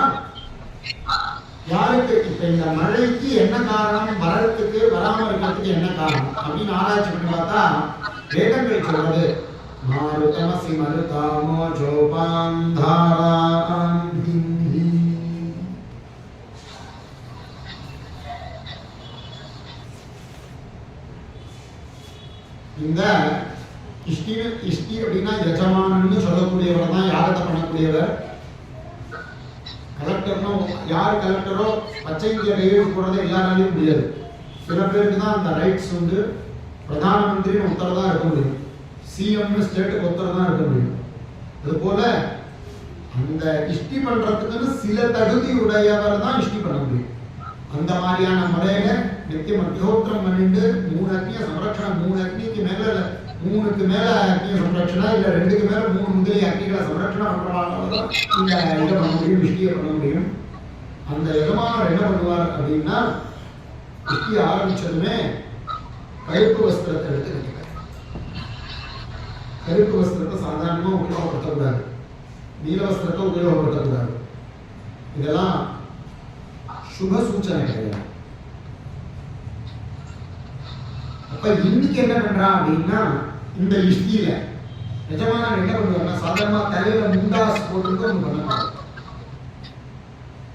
யாருக்கு இப்ப இந்த மழைக்கு என்ன காரணம், வரத்துக்கு வராம இருக்கிறதுக்கு என்ன காரணம் அப்படின்னு ஆராய்ச்சி பண்ணி பார்த்தா வேதங்கள் சொல்றது மாருதமசி மருதாமோ ஜோபாந்தாராம். இந்த இஷ்டி அப்படின்னா எஜமானன்னு சொல்லக்கூடியவர் தான் யாகத்தை பண்ணக்கூடியவர். கலெக்டர்னோ யார் கலெக்டரோ பச்சை இந்திய கையெழுத்து போடுறதை எல்லாராலையும் முடியாது. சில பேருக்கு தான் அந்த ரைட்ஸ் உண்டு. பிரதான மந்திரின்னு ஒருத்தர் தான் இருக்க முடியும். சிஎம்னு ஸ்டேட்டுக்கு ஒருத்தர் தான் இருக்க முடியும். அது போல அந்த இஷ்டி பண்றதுக்குன்னு சில தகுதி உடையவர் தான் இஷ்டி பண்ண முடியும். அந்த மாதிரியான முறையில நித்தியம் அத்தியோத்திரம் பண்ணிட்டு 3 அக்னிய சம்ரட்சணம், 3 அக்னிக்கு மேல 3க்கு மேல அக்னிய சம்ரட்சணம், இல்ல 2க்கு மேல 3 முதலிய அக்னிகளை சம்ரட்சணம் பண்றவாங்க இந்த இதை பண்ண முடியும், இஷ்டியை பண்ண முடியும். அந்த எஜமானர் என்ன பண்ணுவார் அப்படின்னா, இஷ்டி ஆரம்பிச்சதுமே கருப்பு வஸ்திரத்தை எடுத்து கட்டிப்பார். கருப்பு வஸ்திரத்தை சாதாரணமா உபயோகப்படுத்தக்கூடாது, நீல வஸ்திரத்தை உபயோகப்படுத்தக்கூடாது. இதெல்லாம் சுப சூச்சனை கிடையாது. அப்ப இன்னைக்கு என்ன பண்றான் அப்படின்னா, இந்த இஷ்டியில நிஜமான என்ன பண்ணுவாங்கன்னா, சாதாரணமா தலையில முண்டாஸ் போட்டு ஒண்ணு பண்ணலாம்.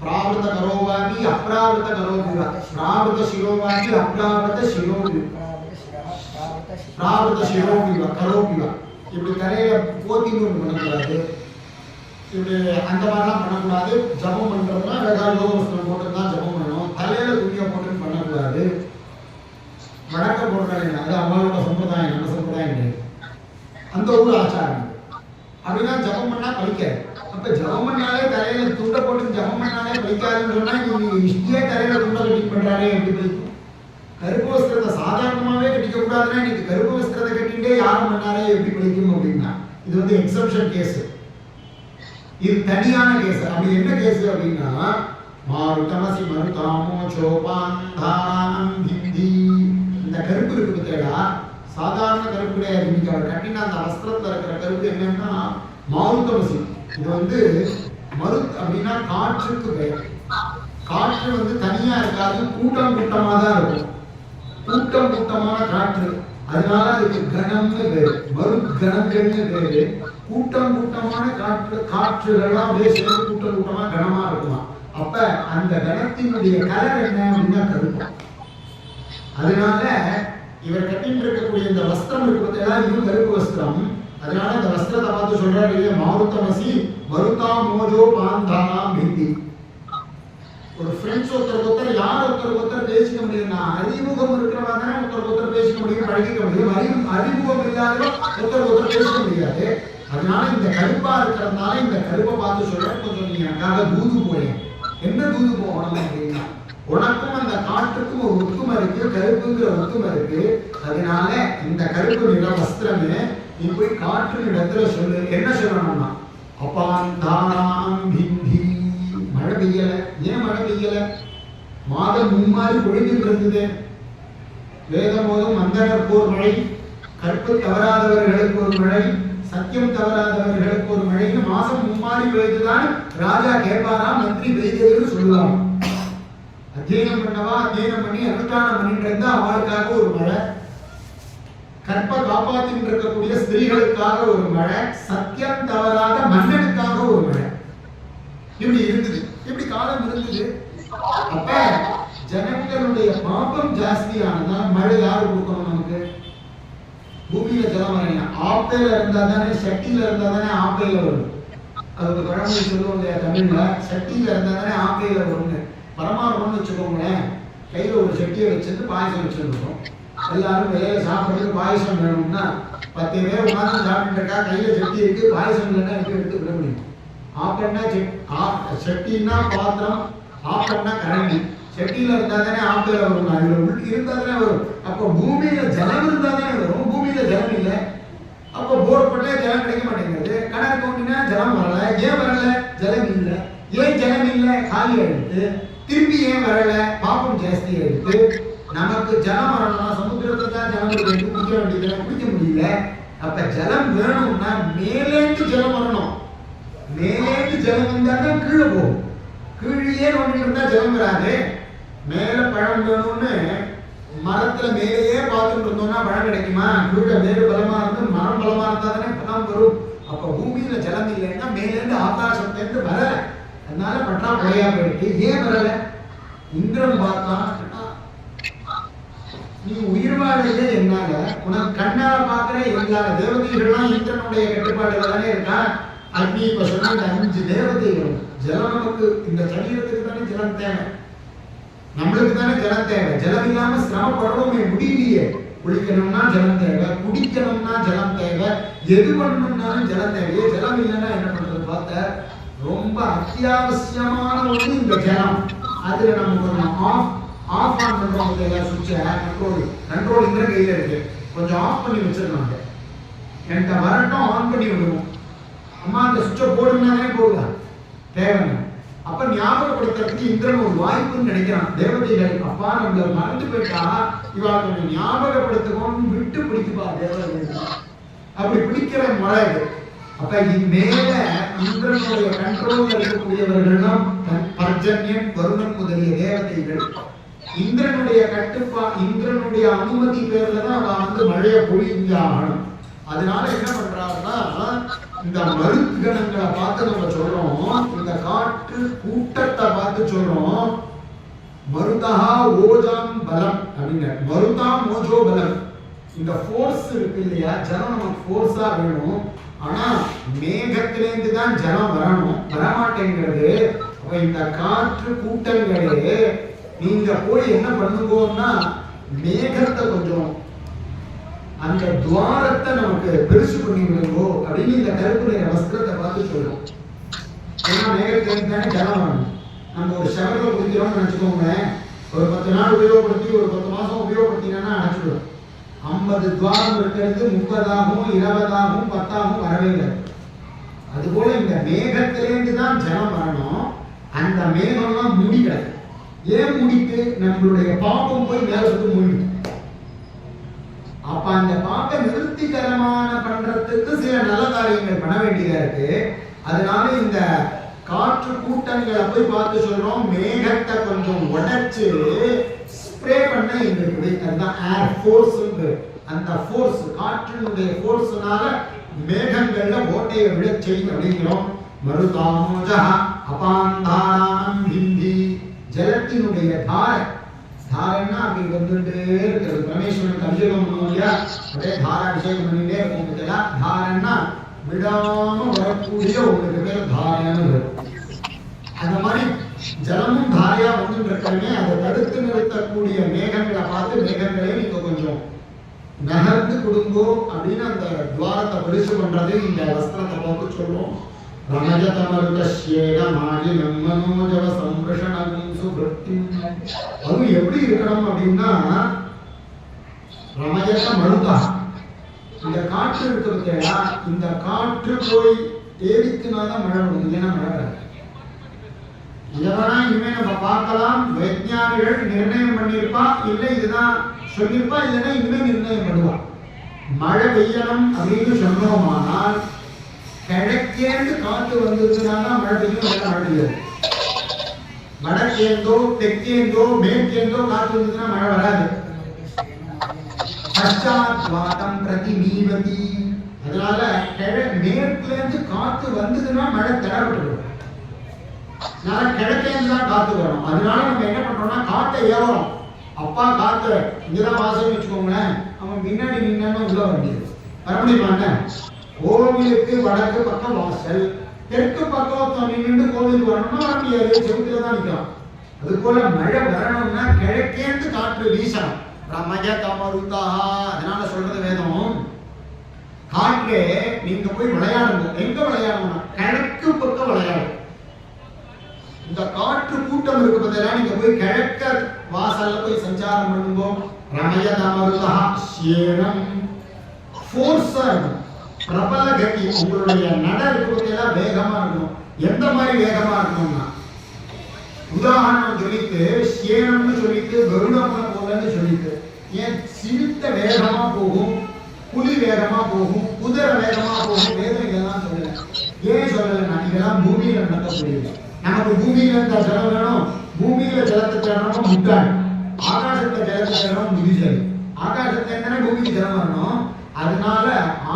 பிராவிருத கரோவாதி அப்ராவிருத கரோவிவா, பிராவிருத சிரோவாதி அப்ராவிருத சிரோவிவா, பிராவிருத சிரோவிவா கரோவிவா. இப்படி தலையில போத்தின்னு ஒண்ணு பண்ணக்கூடாது, இப்படி அந்த மாதிரிலாம் பண்ணக்கூடாது. ஜபம் பண்றதுனா அழகா யோகவஸ்திரம் போட்டு தான் ஜபம் பண்ணணும். தலையில துணியை போட்டு பண்ணக்கூடாது. வழக்க போடுறாங்க, அது அவங்களோட சம்பிரதாயம், நம்ம சம்பிரதாயம் கிடையாது. அந்த ஊர் ஆச்சாரம். அப்படின்னா ஜபம் பண்ணா பலிக்காது. அப்ப ஜபம் பண்ணாலே தலையில துண்டை போட்டு ஜபம் பண்ணாலே பலிக்காதுன்னு சொன்னா, நீங்க இஷ்டியே தலையில துண்டை கட்டி பண்றாரே எப்படி பலிக்கும்? கருப்பு வஸ்திரத்தை சாதாரணமாவே கட்டிக்க கூடாதுன்னா, இன்னைக்கு கருப்பு வஸ்திரத்தை கட்டிட்டே யாரும் பண்ணாரே எப்படி பலிக்கும் அப்படின்னா, இது வந்து எக்ஸப்ஷன் கேஸ். இது தனியான கேஸ். அப்படி என்ன கேஸ் அப்படின்னா, மாருதமசி மருதாமோ சோபாந்தாரம் ஹிந்தி. இந்த கருப்பு இருக்கு பார்த்தீங்களா, சாதாரண கருப்பு கிடையாது. இன்னைக்கு அவர் கட்டின அந்த வஸ்திரத்துல இருக்கிற கருப்பு என்னன்னா மாருதமசி. இது வந்து மரு அப்படின்னா காற்றுக்கு பெயர். காற்று வந்து தனியா இருக்காது, கூட்டம் கூட்டமா தான் இருக்கும். கூட்டம் கூட்டமான காற்று, அதனால அதுக்கு கணம்னு பேரு, மரு கணங்கள்னு பேரு. கூட்டம் கூட்டமான காற்று, காற்றுகள்லாம் அப்படியே சேர்ந்து கூட்டம் கூட்டமா கனமா இருக்குமா. அப்ப அந்த கணத்தினுடைய கலர் என்ன அப்படின்னா கருப்பு. அதனால இவர் கட்டிட்டு இருக்கக்கூடிய இந்த வஸ்திரம் இருக்கு பார்த்தீங்களா, இதுவும் கருப்பு வஸ்திரம். அதனால இந்த வஸ்திரத்தை பார்த்து சொல்றாரு, மாருதமசி மருதா மோஜோ பாந்தானாம் ஹிந்தி. ஒரு ஃப்ரெண்ட்ஸ் ஒருத்தர் யார் ஒருத்தர் பேசிக்க முடியும்னா, அறிமுகம் இருக்கிறவங்க தானே ஒருத்தர் பேசிக்க முடியும், பழகிக்க முடியும். அறிமுகம் இல்லாத ஒருத்தர் பேசிக்க முடியாது. அதனால இந்த கருப்பா இருக்கிறதுனால இந்த கருப்பை பார்த்து சொல்ற, கொஞ்சம் நீங்க எனக்காக தூது போறேன். என்ன தூது போகணும் அப்படின்னா, உனக்கும் அந்த காட்டுக்கும் ஒரு ஒத்துமை இருக்கு, கருப்புங்கிற ஒத்துமை இருக்கு. அதனால இந்த கருப்பு நிற வஸ்திரமே நீ போய் காற்று இடத்துல சொல்லு. என்ன சொல்லணும்னா, அபாந்தாராம் ஹிந்தி. மழை பெய்யல. ஏன் மழை பெய்யல? மாதம் மும்மாறி பொழிஞ்சிட்டு இருந்தது. வேதம் போதும் அந்தனருக்கு ஒரு மழை, கற்பு தவறாதவர்களுக்கு ஒரு மழை, சத்தியம் தவறாதவர்களுக்கு ஒரு மழைன்னு மாசம் மும்மாறி பெய்துதான் ராஜா கேட்பாரா, மந்திரி பெய்ததுன்னு சொல்லுவாங்க. அத்தியனம் பண்ணவா அத்தியனம் பண்ணி அனுஷ்டானம் பண்ணிட்டு இருந்தா அவளுக்காக ஒரு மழை, கற்ப காப்பாற்றிட்டு இருக்கக்கூடிய ஸ்திரீகளுக்காக ஒரு மழை, சத்தியம் தவறாத மன்னனுக்காக ஒரு மழை. இப்படி இருந்தது, இப்படி காலம் இருந்தது. அப்ப ஜனங்களுடைய பாபம் ஜாஸ்தியானதா மழை யாரு கொடுக்கணும் நமக்கு? பூமியில ஜலம் வரணும். ஆப்பையில இருந்தா தானே, சட்டியில இருந்தா தானே ஆப்பையில வரும். அது ஒரு பழமொழி சொல்லுவோம் இல்லையா தமிழ்ல, சட்டியில இருந்தா தானே ஆப்பையில வரும்னு. பரமாரம்னு வச்சுக்கோங்களேன், கையில ஒரு சட்டியை வச்சுட்டு பாயசம் வச்சுருக்கோம். எல்லாரும் வெளியில சாப்பிட்றதுக்கு பாயசம் வேணும்னா 10 பேர் உட்காந்து சாப்பிட்டு இருக்கா, கையில சட்டி இருக்கு, பாயசம் இல்லைன்னா எப்படி எடுத்து விட முடியும்? ஆப்பன்னா சட்டின்னா பாத்திரம், ஆப்பன்னா கரண்டி. செட்டியில இருந்தா தானே ஆப்பையில வரும், அதுல உள் இருந்தா தானே வரும். அப்போ பூமியில ஜலம் இருந்தா தானே வரும். பூமியில ஜலம் இல்லை, அப்போ போர் போட்டா ஜலம் கிடைக்க மாட்டேங்குது. கிணறு தோண்டினா ஜலம் வரல. ஏன் வரல? ஜலம் இல்லை. ஏன் ஜலம் இல்லை? காலி ஆயிடுத்து. திருப்பி ஏன் வரல? பாப்பம் ஜாஸ்தி ஆயிடுத்து. நமக்கு ஜலம் வரணும்னா சமுத்திரத்தை தான் ஜலம் எடுத்து குடிக்க வேண்டியது, குடிக்க முடியல. அப்ப ஜலம் வேணும்னா மேலேந்து ஜலம் வரணும். மேலேந்து ஜலம் வந்தா தான் கீழே போகும். கீழே நோண்டிட்டு இருந்தா ஜலம் வராது. மேல பழம் வேணும்னு மரத்துல மேலேயே பார்த்துட்டு இருந்தோம்னா பழம் கிடைக்குமா? கீழே வேறு பலமா இருந்து மரம் பலமா இருந்தா தானே பழம் வரும். அப்ப பூமியில ஜலம் இல்லைன்னா மேலேருந்து ஆகாசத்திலிருந்து வரல. அதனால பற்றாக்குறையா போயிட்டு ஏன் வரல? இந்திரன் பார்த்தா, நீ உயிர் வாழையே என்னால, உனக்கு கண்ணால பாக்குற எல்லா தேவதைகள்லாம் இந்திரனுடைய கட்டுப்பாடுல தானே இருக்கா. அக்னி இப்ப சொன்ன 5 தேவதைகள். ஜலம் நமக்கு இந்த சரீரத்துக்கு தானே ஜலம் தேவை, நம்மளுக்கு தானே ஜலம் தேவை. ஜலம் இல்லாம சிரமப்படணுமே, முடியலையே. குளிக்கணும்னா ஜலம் தேவை, குடிக்கணும்னா ஜலம் தேவை, எது பண்ணணும்னாலும் ஜலம் தேவையே. ஜலம் இல்லைன்னா என்ன பண்றது? பார்த்த ரொம்ப அத்தியாவசியமான ஒன்று இந்த ஜலம். அதுல நம்ம கொஞ்சம் ஆஃப் ஆன் பண்றோம். சுவிட்ச கண்ட்ரோல் இந்த கையில இருக்கு, கொஞ்சம் ஆஃப் பண்ணி வச்சிருக்காங்க. என்கிட்ட வரட்டும் ஆன் பண்ணி விடுவோம். அம்மா அந்த சுவிட்சை போடுனாலே போடுவேன் தேவைன்னு. அப்ப ஞாபகப்படுத்துறதுக்கு இந்திரன் ஒரு வாய்ப்புன்னு நினைக்கிறான். தேவதைகள் அப்பா நம்மள மறந்து போயிட்டா இவா கொஞ்சம் ஞாபகப்படுத்துவோம்னு விட்டு பிடிக்குப்பா தேவதைகள். அப்படி பிடிக்கிற மழை. அப்ப இது மேல இந்திரனுடைய கண்ட்ரோல் இருக்கக்கூடியவர்கள்னா பர்ஜன்யம் வருணன் முதலிய தேவதைகள். இந்திரனுடைய இந்திரனுடைய அனுமதி பேர்ல தான் அவன் வந்து மழையை பொழிஞ்சு ஆகணும். அதனால என்ன பண்றாருன்னா இந்த மருத்கணங்களை பார்த்து நம்ம சொல்றோம், இந்த காற்று கூட்டத்தை பார்த்து சொல்றோம் மருதா ஓஜாம் பலம் அப்படிங்க. மருதாம் ஓஜோ பலம். இந்த ஃபோர்ஸ் இருக்கு இல்லையா, ஜலம் நமக்கு ஃபோர்ஸா வேணும். ஆனா மேகத்திலேருந்து தான் ஜலம் வரணும், வரமாட்டேங்கிறது. அப்ப இந்த காற்று கூட்டங்களே நீங்க போய் என்ன பண்ணுங்கன்னா மேகத்தை கொஞ்சம் அந்த துவாரத்தை நமக்கு பெருசு பண்ணி விடுங்கோ அப்படின்னு இந்த கருப்பு நிற வஸ்திரத்தை பார்த்து சொல்றோம். ஏன்னா மேகத்திலேருந்து தானே ஜலம் வரணும். நம்ம ஒரு ஷவர்ல குடிக்கிறோம்னு நினைச்சுக்கோங்க, ஒரு 10 நாள் உபயோகப்படுத்தி ஒரு 10 மாசம் உபயோகப்படுத்தினா அடைச்சிடும். 50 துவாரம் இருக்கிறது 30ஆகவும் 20ஆகவும் 10ஆகவும் வரவே இல்லை. அதுபோல இந்த மேகத்திலேருந்து தான் ஜலம் வரணும். அந்த மேகம்லாம் முடிக்கிறது. ஏன் முடிக்கு? நம்மளுடைய பாப்பம் போய் மேல வந்து மூழ்கிடும். அப்ப அந்த பாப்பை நிவர்த்திகரமான பண்றதுக்கு சில நல்ல காரியங்கள் பண்ண வேண்டியதா இருக்கு. அதனால இந்த காற்று கூட்டங்களை போய் பார்த்து சொல்றோம், மேகத்தை கொஞ்சம் உடைச்சு ஸ்ப்ரே பண்ண எங்களுக்கு அதுதான் ஏர் ஃபோர்ஸ். அந்த ஃபோர்ஸ் காற்றினுடைய ஃபோர்ஸ்னால மேகங்கள்ல ஓட்டையை விட செய்யும் அப்படிங்கிறோம். மருதாமோஜா அபாந்தாராம் ஹிந்தி ஜலத்தினுடைய தாரன்னா அப்படி வந்துட்டே இருக்கிறது. பரமேஸ்வரனுக்கு அபிஷேகம் பண்ணுவோம் இல்லையா, அப்படியே தாராபிஷேகம் பண்ணிட்டே இருக்கும். தாரன்னா விடாம வரக்கூடிய உங்களுக்கு பேர் தாரன்னு வரும். அந்த மாதிரி ஜலமும் தாரையா வந்து இருக்கவே அதை தடுத்து நிறுத்தக்கூடிய மேகங்களை பார்த்து மேகங்களே நீங்க கொஞ்சம் நகர்ந்து கொடுங்கோ அப்படின்னு அந்த துவாரத்தை பரிசு பண்றது இந்த வஸ்திரத்தை பார்த்து சொல்றோம். அது எப்படி இருக்கணும் அப்படின்னா ரமயத மருதா, இந்த காற்று இருக்கிறது, இந்த காற்று போய் தேவிக்குனாதான் மழை வரும், இல்லைன்னா மழை வராது. இதெல்லாம் இனிமே நம்ம பார்க்கலாம். வைஜானிகள் நிர்ணயம் பண்ணியிருப்பா, இல்லை இதுதான் சொல்லியிருப்பா, இல்லைன்னா இனிமே நிர்ணயம் பண்ணுவா. மழை பெய்யணும் அப்படின்னு சொன்னோமானால் கிழக்கேந்து காற்று வந்ததுன்னா மழை பெய்யும், மழை பெய்யாது. வடக்கேந்தோ தெற்கேந்தோ மேற்கேந்தோ காற்று வந்ததுன்னா மழை வராது. பச்சாத்வாதம் பிரதி மீவதி. அதனால மேற்குல இருந்து காற்று வந்ததுன்னா மழை தடப்பட்டு கிழக்கேந்து தான் காத்து வரும். அதனால நம்ம என்ன பண்றோம்னா காற்றை ஏவறோம். அப்பா காத்து இங்கதான் வாசல் வச்சுக்கோங்களேன், அவன் முன்னாடி நின்னா உள்ள வேண்டியது வர முடியுமாங்க. கோவிலுக்கு வடக்கு பக்கம் வாசல், தெற்கு பக்கம் நின்று கோவிலுக்கு வரணும்னா வர முடியாது, செவுத்துல தான் நிற்கும். அது போல மழை வரணும்னா கிழக்கேந்து காற்று வீசணும். அதனால சொல்றது வேதம், காற்று நீங்க போய் விளையாடணும். எங்க விளையாடணும்? கிழக்கு பக்கம் விளையாடும். இந்த காற்று கூட்டம் இருக்கு பார்த்தா, நீங்க போய் கிழக்க வாசல்ல போய் சஞ்சாரம் பண்ணுங்க. ரமயதமருதா சேனம் ஃபோர்ஸா இருக்கும், பிரபல கதி. உங்களுடைய நட இருக்கிறதா வேகமா இருக்கணும். எந்த மாதிரி வேகமா இருக்கணும்னா, உதாரணம் சொல்லிட்டு சேனம்னு சொல்லிட்டு கருடமன போலன்னு சொல்லிட்டு, ஏன் சிறுத்த வேகமா போகும், புலி வேகமா போகும், குதிரை வேகமா போகும், வேதம் இதெல்லாம் சொல்லல. ஏன் சொல்லலைன்னா இதெல்லாம் பூமியில நடக்கக்கூடியது. நமக்கு பூமியில இருந்த ஜலம் வேணும், பூமியில ஜலத்தை தேடணும் முட்டாள், ஆகாசத்தை ஜலத்தை தேடணும் புத்திசாலி. ஆகாசத்தை என்ன பூமிக்கு ஜலம் வரணும். அதனால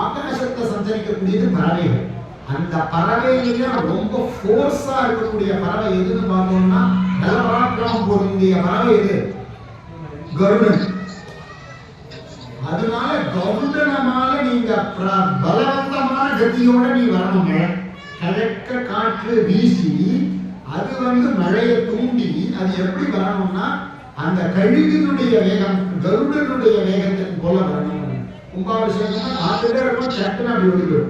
ஆகாசத்தை சஞ்சரிக்கக்கூடியது பறவைகள். அந்த பறவையில ரொம்ப ஃபோர்ஸா இருக்கக்கூடிய பறவை எதுன்னு பார்த்தோம்னா பலபராக்கிரமம் பொருந்திய பறவை எது? கருடன். அதனால கருடனமால நீங்க பலவந்தமான கதியோட நீ வரணுங்க. கிழக்க காற்று வீசி அது மழையை தூண்டி அது எப்படி வரணும்னா அந்த கழுகினுடைய வேகம் கருடனுடைய வேகத்தின் போல வரணும். கும்பாபிஷேகம்னா 4 பேர் இருக்கும், சட்டுன்னு அப்படி ஓடிடும்.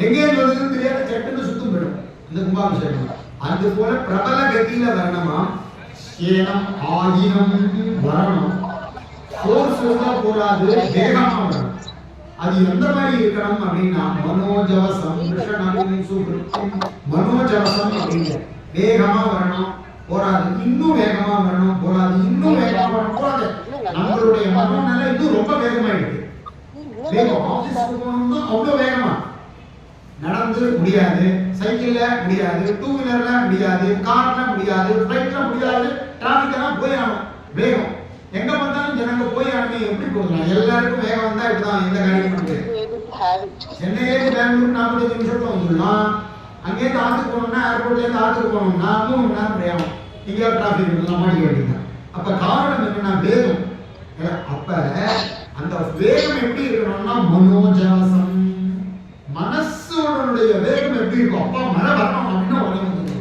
எங்கே வருதுன்னு தெரியாத சட்டுன்னு சுத்தம் போயிடும் அந்த கும்பாபிஷேகம். அது போல பிரபல கதியில வரணுமா, ஏனம் ஆயினம் வரணும். ஃபோர்ஸ் இருந்தா போராது, வேகமா வரணும். அது எந்த மாதிரி இருக்கணும் அப்படின்னா மனோஜவசம் மனோஜவசம் அப்படிங்கிற வேகமா வரணும். போராது, இன்னும் வேகமா வரணும். போராது, இன்னும் வேகமா வரணும். போராது, நம்மளுடைய மனோநிலை இன்னும் ரொம்ப வேகமா இருக்கு. வேகம் ஆபீஸ்க்கு போகணும்னா அவ்வளவு வேகமா நடந்து முடியாது. முடியாது, சைக்கிள்ல முடியாது, டூ வீலர்ல முடியாது, கார்ல முடியாது, ஃப்ளைட்ல முடியாது, டிராபிக்லாம் போய் ஆகணும். வேகம் எங்க பார்த்தாலும் ஜனங்க போய் ஆகணும். எப்படி போகலாம்? எல்லாருக்கும் வேகம் வந்தா இப்படிதான் எந்த காரியம் பண்ணுறது. சென்னையிலேருந்து பெங்களூர் 40 நிமிஷத்துல வந்துடலாம். அங்கேருந்து ஆற்றுக்கு போகணும்னா ஏர்போர்ட்லேருந்து ஆற்றுக்கு போகணும்னா 3 மணி நேரம் பிரயாணம். எங்கேயாவது டிராஃபிக் இருக்கலாம், மாட்டிக்க வேண்டியதுதான். அப்ப காரணம் என்னன்னா வேகம். அப்ப அந்த வேகம் எப்படி இருக்கணும்னா மனோஜாசம், மனசோடைய வேகம் எப்படி இருக்கும்? அப்பா மழை வரணும் அப்படின்னா உடனே வந்து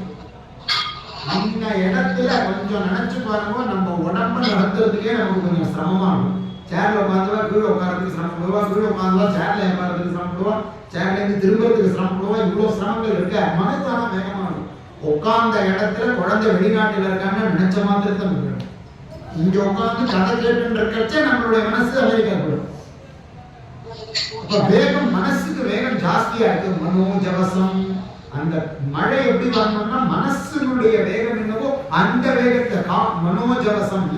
இந்த இடத்துல கொஞ்சம் நினைச்சு பாருங்க, நம்ம உடம்ப நடத்துறதுக்கே நமக்கு கொஞ்சம் சிரமமாகும். சேர்ல உட்காந்துவா கீழே உட்காரதுக்கு சிரமப்படுவா, கீழே உட்காந்துவா சேர்ல உட்காரதுக்கு சிரமப்படுவா, சேர்ல இருந்து திரும்புறதுக்கு சிரமப்படுவா. இவ்வளவு சிரமங்கள் இருக்க மனசான வேகமா இருக்கும். உட்கார்ந்த இடத்துல குழந்தை வெளிநாட்டில் இருக்காங்க நினைச்ச மாதிரி தான் இருக்கு. இங்க உட்கார்ந்து கதை கேட்டு இருக்கச்சே நம்மளுடைய மனசு அமெரிக்கா போடும். அப்ப வேகம், மனசுக்கு வேகம் ஜாஸ்தியா இருக்கு. மனோஜவசம், அந்த மழை எப்படி வரணும்னா மனசுனுடைய வேகம் என்னவோ அந்த வேகத்தை மனோஜவசம்.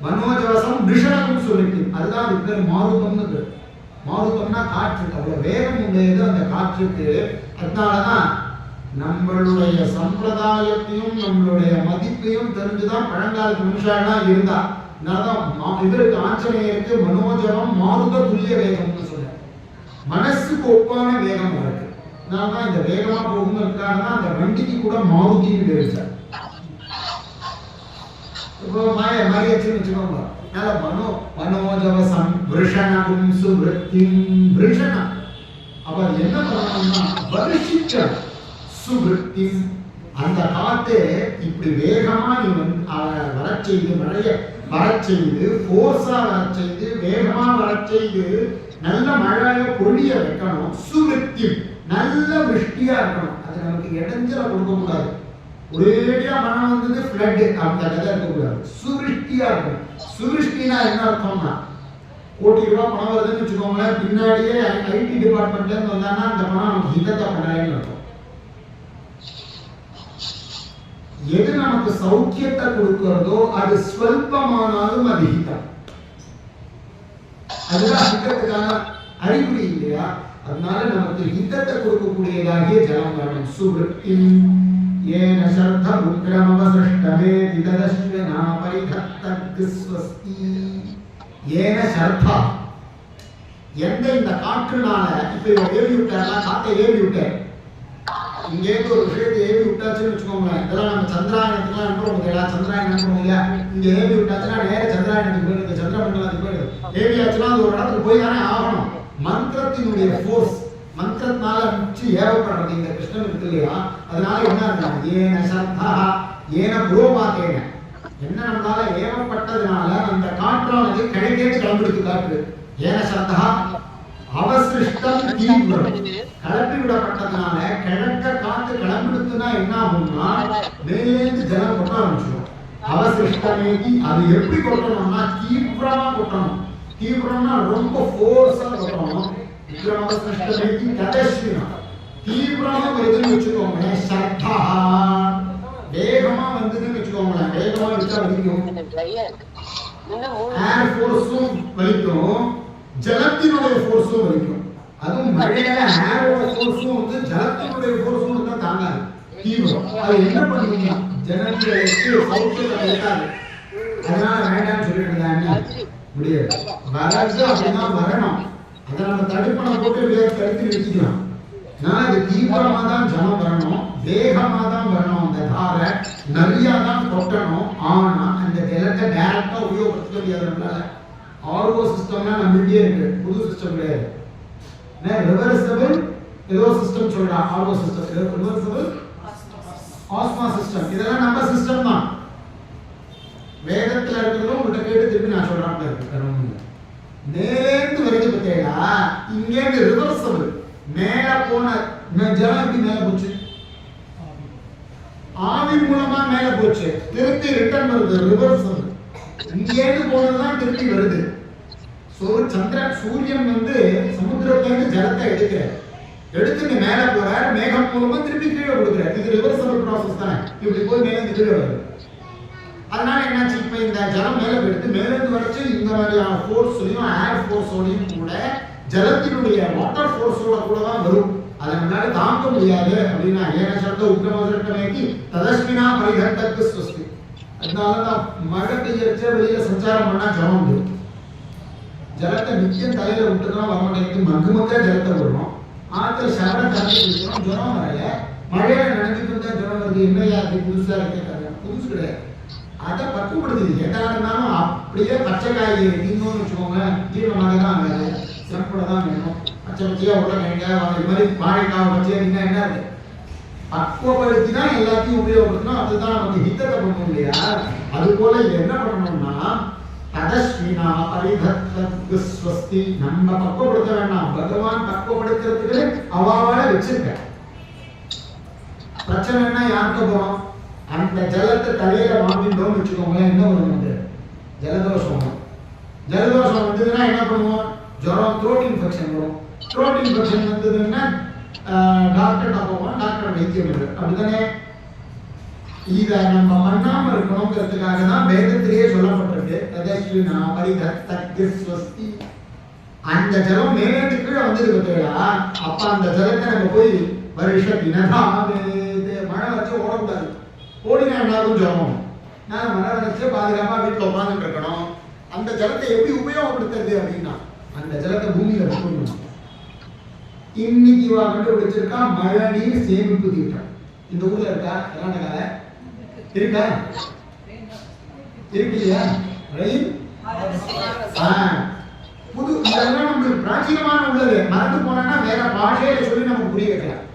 மனோஜவசம் விஷணம் சொல்லிட்டு அதுதான் அது பேர் மாருதம்னு பேர். மாருதம்னா காற்று, அவ்வளவு வேகம் உடையது அந்த காற்றுக்கு. அதனாலதான் நம்மளுடைய சம்பிரதாயத்தையும் நம்மளுடைய மதிப்பையும் தெரிஞ்சுதான் பழங்காலத்து மனுஷாலாம் இருந்தா. அதனாலதான் இவருக்கு ஆஞ்சநேயருக்கு மனோஜவம் மாருத துல்லிய வேகம்னு சொல்ற, மனசுக்கு ஒப்பான வேகம் இருக்கு. அதனாலதான் இந்த வேகமா போகுங்கிறதுக்காக தான் அந்த வண்டிக்கு கூட மாருதின்னு பேர். இப்போ மாறியாச்சுன்னு வச்சுக்கோங்க. மனோஜவசம் விருஷணம் சுவருத்திம் விருஷணம். அப்ப என்ன பண்ணணும்னா வருஷிக்க சுவருத்தி, அந்த காத்து இப்படி வேகமா நீ வரச் செய்து, மழைய வரச் செய்து, போர்ஸா வரச் செய்து, வேகமா வரச் செய்து, நல்ல மழைய பொழிய வைக்கணும். சுவருத்தி நல்ல விருஷ்டியா இருக்கணும். அது நமக்கு இடைஞ்சல கொடுக்க கூடாது. ஒரேடியா மனம் வந்தது ஃப்ளட் அந்த கதை இருக்கக்கூடாது. சுவிருஷ்டியா இருக்கணும். சுவிருஷ்டினா என்ன அர்த்தம்னா, கோடி ரூபாய் பணம் வருதுன்னு வச்சுக்கோங்களேன், பின்னாடியே ஐடி டிபார்ட்மெண்ட்ல இருந்து வந்தாங்கன்னா அந்த பணம் நமக்கு ஹிதத்தை பண்ணலன்னு அர்த்தம். எது நமக்கு சௌக்கியத்தை கொடுக்கிறதோ அது ஸ்வல்பமானாலும் அது ஹிதம். அதுதான் ஹிதத்துக்கான அறிகுறி இல்லையா? அதனால நமக்கு ஹிதத்தை கொடுக்கக்கூடியதாகிய ஜலம் வரணும். சுவருத்திம் ஏன சர்த்த உக்ரமவசிஷ்டமே விததஸ்வனா பரிதத்தக் ஸ்வஸ்தி. ஏன சர்த்தா, எந்த இந்த காற்றுனால இப்ப இவன் ஏவி விட்டாருன்னா, காத்தை ஏவி விட்டார், இங்கேருந்து ஒரு விஷயத்தை ஏவி விட்டாச்சுன்னு வச்சுக்கோங்களேன். இதெல்லாம் நம்ம சந்திராயணத்துக்குலாம் அனுப்புறோம் இல்லையா? சந்திராயணம் அனுப்புறோம் இல்லையா? இங்க ஏவி விட்டாச்சுன்னா நேர சந்திராயணத்துக்கு போயிடுது, சந்திரமண்டலத்துக்கு போயிடுது. ஏவி ஆச்சுன்னா அது ஒரு இடத்துக்கு போய் தானே ஆகணும். மந்திரத்தினுடைய ஃபோர்ஸ், மந்திரத்தினால மிச்சு ஏவப்படுறது இந்த கிருஷ்ணன் இருக்கு இல்லையா? அதனால என்ன இருந்தாங்க? ஏன சர்த்தா ஏன புரோபாத்தேன, என்ன நம்மளால ஏவப்பட்டதுனால அந்த காற்றானது கிழக்கே கிளம்பிடுது. காற்று ஏன சர்த்தா அவசிருஷ்டம் தீவிரம், கிளப்பி விடப்பட்டதுனால கிழக்க காற்று கிளம்பிடுத்துனா என்ன ஆகும்னா மேலேந்து ஜலம் கொட்ட ஆரம்பிச்சிடும். அவசிருஷ்டமேகி, அது எப்படி கொட்டணும்னா தீவிரமா கொட்டணும். தீவிரம்னா ரொம்ப ஃபோர்ஸா கொட்டணும். விக்ரமவசிஷ்டமேகி ததஸ்வினா, தீவிரமா வருதுன்னு வச்சுக்கோங்களேன். சர்த்தா வேகமா வந்ததுன்னு வச்சுக்கோங்களேன். வேகமா விட்டா வலிக்கும், ஏர் ஃபோர்ஸும் வலிக்கும், ஜலத்தினுடைய ஃபோர்ஸும் வலிக்கும். அதுவும் மழையில ஏரோட ஃபோர்ஸும் வந்து ஜலத்தினுடைய ஃபோர்ஸும் வந்து தாங்காது, தீவிரம். அது என்ன பண்ணுவீங்க? ஜனங்களுக்கு சௌக்கியத்தை கிடைக்காது. அதனால வேண்டாம்னு சொல்லிட்டு இருந்தாங்க. முடியாது, வராது அப்படின்னா வரணும். அதை நம்ம தடுப்பணை போட்டு தடுத்து நிறுத்திக்கலாம். நான் அது தீவிரமா தான் ஜலம் வரணும், வேகமா தான் வரணும். அந்த தாரை நிறையா தான் கொட்டணும். ஆனா அந்த ஜலத்தை டைரக்டா உபயோகப்படுத்த முடியாது நம்மளால. ஆர்ஓ சிஸ்டம்னா நம்மகிட்டே இருக்கு, புது சிஸ்டம் கிடையாது. ரிவர்சபிள் ஏதோ சிஸ்டம் சொல்றான், RO system, reversible asthma system, இதெல்லாம் நம்ம சிஸ்டம் தான். வேதத்துல இருக்கிறதும் உங்கள்கிட்ட கேட்டு திருப்பி நான் சொல்றாங்க இருக்கு. நேர்ந்து வருது பார்த்தீங்களா? இங்கேருந்து ரிவர்சபிள் மேல போன ஜலம் எப்படி மேல போச்சு? ஆவி மூலமா மேல போச்சு, திருப்பி ரிட்டர்ன் வருது. ரிவர்சபிள் இங்கேருந்து போனதுதான் திருப்பி வருது. சந்திரன் சூரியன் வந்து சமுத்திரத்திலிருந்து ஜலத்தை எடுக்கிறார், எடுத்து மேல போறார், மேகம் மூலமா திருப்பி கீழே கொடுக்கிறார். இது ரிவர்சபிள் ப்ராசஸ் தானே, இப்படி போய் மேல இருந்து கீழே வருது. அதனால என்னாச்சு, இப்ப இந்த ஜலம் மேல போயிடுது. மேல இருந்து வரைச்சு இந்த மாதிரியான ஃபோர்ஸையும் ஏர் ஃபோர்ஸோடையும் கூட ஜலத்தினுடைய வாட்டர் ஃபோர்ஸோட கூட தான் வரும். அதை நம்மளால தாங்க முடியாது அப்படின்னா ஏன சப்த உக்ரமோதரட்டமேக்கி ததஸ்மினா பரிதத்தக்கு ஸ்வஸ்தி. அதனால தான் மழை பெய்யறச்ச வெளியில சஞ்சாரம் பண்ணா ஜலம் வந்து ஜலத்தை நிச்சயம் தலையில விட்டுதான் வரமாட்டேங்குது. மங்கு மக்கா ஜலத்தை விடுறோம், ஆத்துல சவர தண்ணி குடிக்கிறோம், ஜலம் வரல. மழையில நினைஞ்சிட்டு இருந்தா ஜலம் வருது. என்னையா அது புதுசா இருக்கே? புதுசு கிடையாது. அதை பக்குவப்படுத்துது. எதா இருந்தாலும் அப்படியே பச்சை காய் திங்கணும்னு வச்சுக்கோங்க, ஜீரணமாக தான் வேணும், சிறப்போட தான் வேணும். பச்சை பச்சையா உருளைக்கிழங்க இது மாதிரி வாழைக்காய் பச்சையா இருந்தா என்ன இருக்கு? பக்குவப்படுத்தி தான் எல்லாத்தையும் உபயோகப்படுத்தணும். அதுதான் நமக்கு ஹித்தத்தை பண்ணணும் இல்லையா? அது போல இது என்ன பண்ணணும்னா ததஸ்வினா பரிதத்தக்கு ஸ்வஸ்தி. நம்ம பக்குவப்படுத்த வேண்டாம், பகவான் பக்குவப்படுத்துறதுக்கு அவாவால வச்சிருக்க. பிரச்சனைன்னா யாருக்கு போறோம்? அந்த ஜலத்தை தலையில வாங்கிட்டோம்னு வச்சுக்கோங்களேன், என்ன வரும்? ஜலதோஷம் வரும். ஜலதோஷம் வந்ததுன்னா என்ன பண்ணுவோம்? ஜுரம், த்ரோட் இன்ஃபெக்ஷன் வரும். த்ரோட் இன்ஃபெக்ஷன் வந்ததுன்னா டாக்டர் போவோம், டாக்டர் வைத்தியம் இல்லை. அப்படித்தானே? இதை நம்ம பண்ணாம இருக்கணுங்கிறதுக்காக தான் வேதத்திலேயே சொல்லப்பட்டிருக்கு ததஸ்வினா பரிதத்தக்கு ஸ்வஸ்தி. அந்த ஜலம் மேலேந்து கீழே வந்தது பார்த்தீங்களா? அப்ப அந்த ஜலத்தை நம்ம போய் வருஷ தினதாவே மழை வச்சு ஓடக்கூடாது. ஓடினா எல்லாருக்கும் ஜலம். நான் மழை வச்சு பாதுகாப்பா வீட்டில் உட்காந்துட்டு இருக்கணும். அந்த ஜலத்தை எப்படி உபயோகப்படுத்துறது அப்படின்னா அந்த ஜலத்தை பூமியில விட்டுணும். இன்னைக்கு இவா கண்டுபிடிச்சிருக்கா மழை நீர் சேமிப்பு திட்டம். இந்த ஊர்ல இருக்கா? கர்நாடகால இருக்கா? இருக்கு இல்லையா? புது இதெல்லாம் நம்மளுக்கு பிராச்சீனமான உள்ளது. மறந்து போனா வேற பாஷையில சொல்லி நமக்கு புரிய வைக்கலாம்,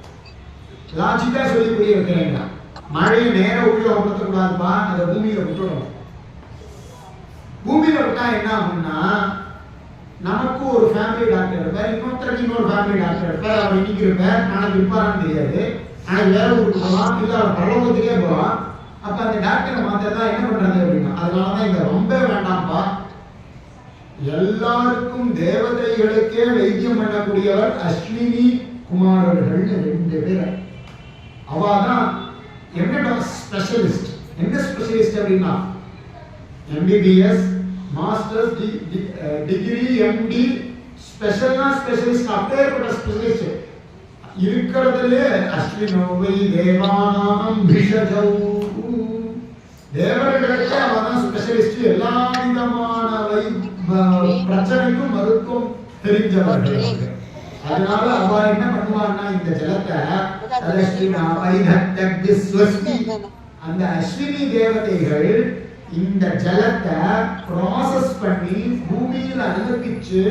லாஜிக்கா சொல்லி புரிய வைக்கிறேங்க. மழையை நேர உபயோகப்படுத்த கூடாதுப்பா, அதை பூமியில விட்டுடணும். பூமியில விட்டா என்ன ஆகும்னா நமக்கு ஒரு ஃபேமிலி டாக்டர் இருப்பார், இன்னொருத்தருக்கு இன்னொரு ஃபேமிலி டாக்டர் இருப்பார். அவர் இன்னைக்கு இருப்பார், நாளைக்கு இருப்பாரான்னு தெரியாது. நாளைக்கு வேற ஊருக்கு போகலாம், இல்லை அவர் பரலோகத்துக்கே போகலாம். அப்ப அந்த டாக்டரை மாத்திரதான் என்ன பண்றது அப்படின்னா அதனாலதான் இங்க ரொம்ப வேண்டாம்ப்பா. எல்லாருக்கும் தேவதைகளுக்கே வைத்தியம் பண்ணக்கூடியவர் அஸ்வினி குமாரர்கள் 2 பேர். அவாதான் என்ன ஸ்பெஷலிஸ்ட். என்ன ஸ்பெஷலிஸ்ட் அப்படின்னா MBBS, மாஸ்டர்ஸ் டிகிரி, MD, ஸ்பெஷல்னா ஸ்பெஷலிஸ்ட். அப்பேற்பட்ட ஸ்பெஷலிஸ்ட் இருக்கிறதுலே அஸ்வினோவை தேவானாம் பிஷஜௌ. தேவர்களுக்கு அவதான் ஸ்பெஷலிஸ்ட். எல்லா விதமான பிரச்சனைக்கும் மருத்துவம் தெரிஞ்சவர்கள். அதனால அவ என்ன பண்ணுவான்னா இந்த ஜலத்தை அந்த அஸ்வினி தேவதைகள் இந்த ஜலத்தை ப்ராசஸ் பண்ணி பூமியில அனுமதிச்சு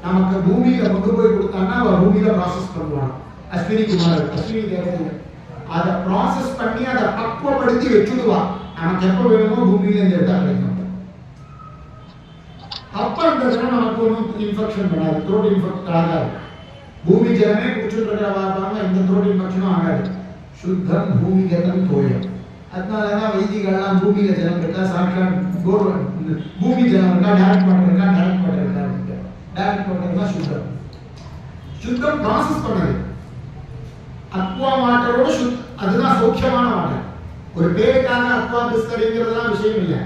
நமக்கு பூமியில கொண்டு போய் கொடுத்தான்னா அவ பூமியில ப்ராசஸ் பண்ணுவாங்க. அஸ்வினி குமார், அஸ்வினி தேவதைகள் அதை ப்ராசஸ் பண்ணி அதை பக்குவப்படுத்தி வச்சுடுவா. நமக்கு எப்ப வேணுமோ பூமியில இந்த இடத்த கிடைக்கும். அப்ப அந்த ஜலம் நமக்கு ஒன்றும் இன்ஃபெக்ஷன் பண்ணாது, த்ரோட் இன்ஃபெக்ட் ஆகாது. பூமி ஜலமே குடிச்சுட்டு இருக்கிற எந்த த்ரோட் இன்ஃபெக்ஷனும் ஆகாது. சுத்தம் பூமிகதம் தோயம். அதனாலதான் வைதிகள்லாம் பூமியில ஜலம் இருக்கா, சாட்சாத் பூமி ஜலம் இருக்கா, டைரக்ட் வாட்டர் இருக்கா, டைரக்ட் வாட்டர் இருக்கா. டைரக்ட் வாட்டர் தான் சுத்தம். சுத்தம் ப்ராசஸ் பண்ணது. அக்வா வாட்டரோட அதுதான் சௌக்கியமான வாட்டர். ஒரு பேருக்காக அக்வா பிஸ்கரிங்கிறதுலாம் விஷயம் இல்லை.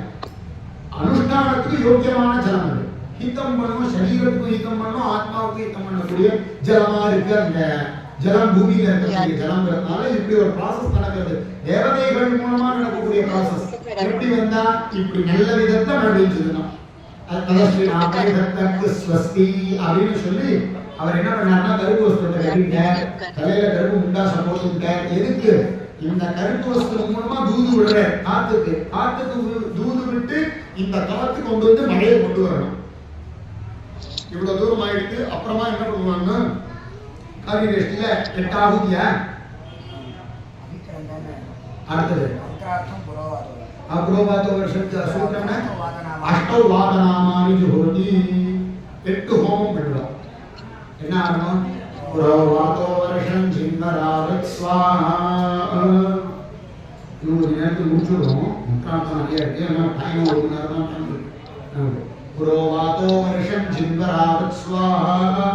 அனுஷ்டானத்துக்கு யோக்கியமான ஜலம் அது. ஹிதம் பண்ணும், சரீரத்துக்கு ஹிதம் பண்ணும், ஆத்மாவுக்கு ஹிதம் பண்ணக்கூடிய ஜலமா இருக்கு அந்த ஜலம். பூமியில இருக்கக்கூடிய ஜலம்ங்கிறதுனால இப்படி ஒரு ப்ராசஸ் நடக்கிறது. தேவதைகள் மூலமா நடக்கக்கூடிய ப்ராசஸ். எப்படி வந்தா இப்படி நல்ல விதத்தை மழைச்சுதுன்னா அப்படின்னு சொல்லி அவர் என்ன பண்ணாருன்னா கருப்பு வஸ்திரத்தை கட்டிட்டார், தலையில கருப்பு முண்டாச போட்டுட்டார். எதுக்கு? இந்த கருப்பு வஸ்திரம் மூலமா தூது விடுற காத்துக்கு, காத்துக்கு தூது விட்டு இந்த காத்துக்கு கொண்டு வந்து மழையை கொண்டு வரணும். இவ்வளவு தூரம் ஆயிடுத்து. அப்புறமா என்ன பண்ணுவாங்க? காவிரிஷ்டில 8 ஆகுதியா? அடுத்தது அப்ரோவாத வருஷத்து சூத்திரம்னா அஷ்டௌ வாதநாமானி ஜுஹோதி. 8 ஹோமம் பண்ணுவோம். என்ன ஆகணும்? புரோவாதோ வருஷம் ஜின்வராவத் ஸ்வாஹா. இன்னொரு நேரத்தில் முடிச்சுடுவோம். முக்காட்டம் நிறைய இருக்கு, ஆனால் டைம் 1 மணி நேரம் தான் பண்ணுது. புரோவாதோ வருஷம் ஜின்வராவத் ஸ்வாஹா.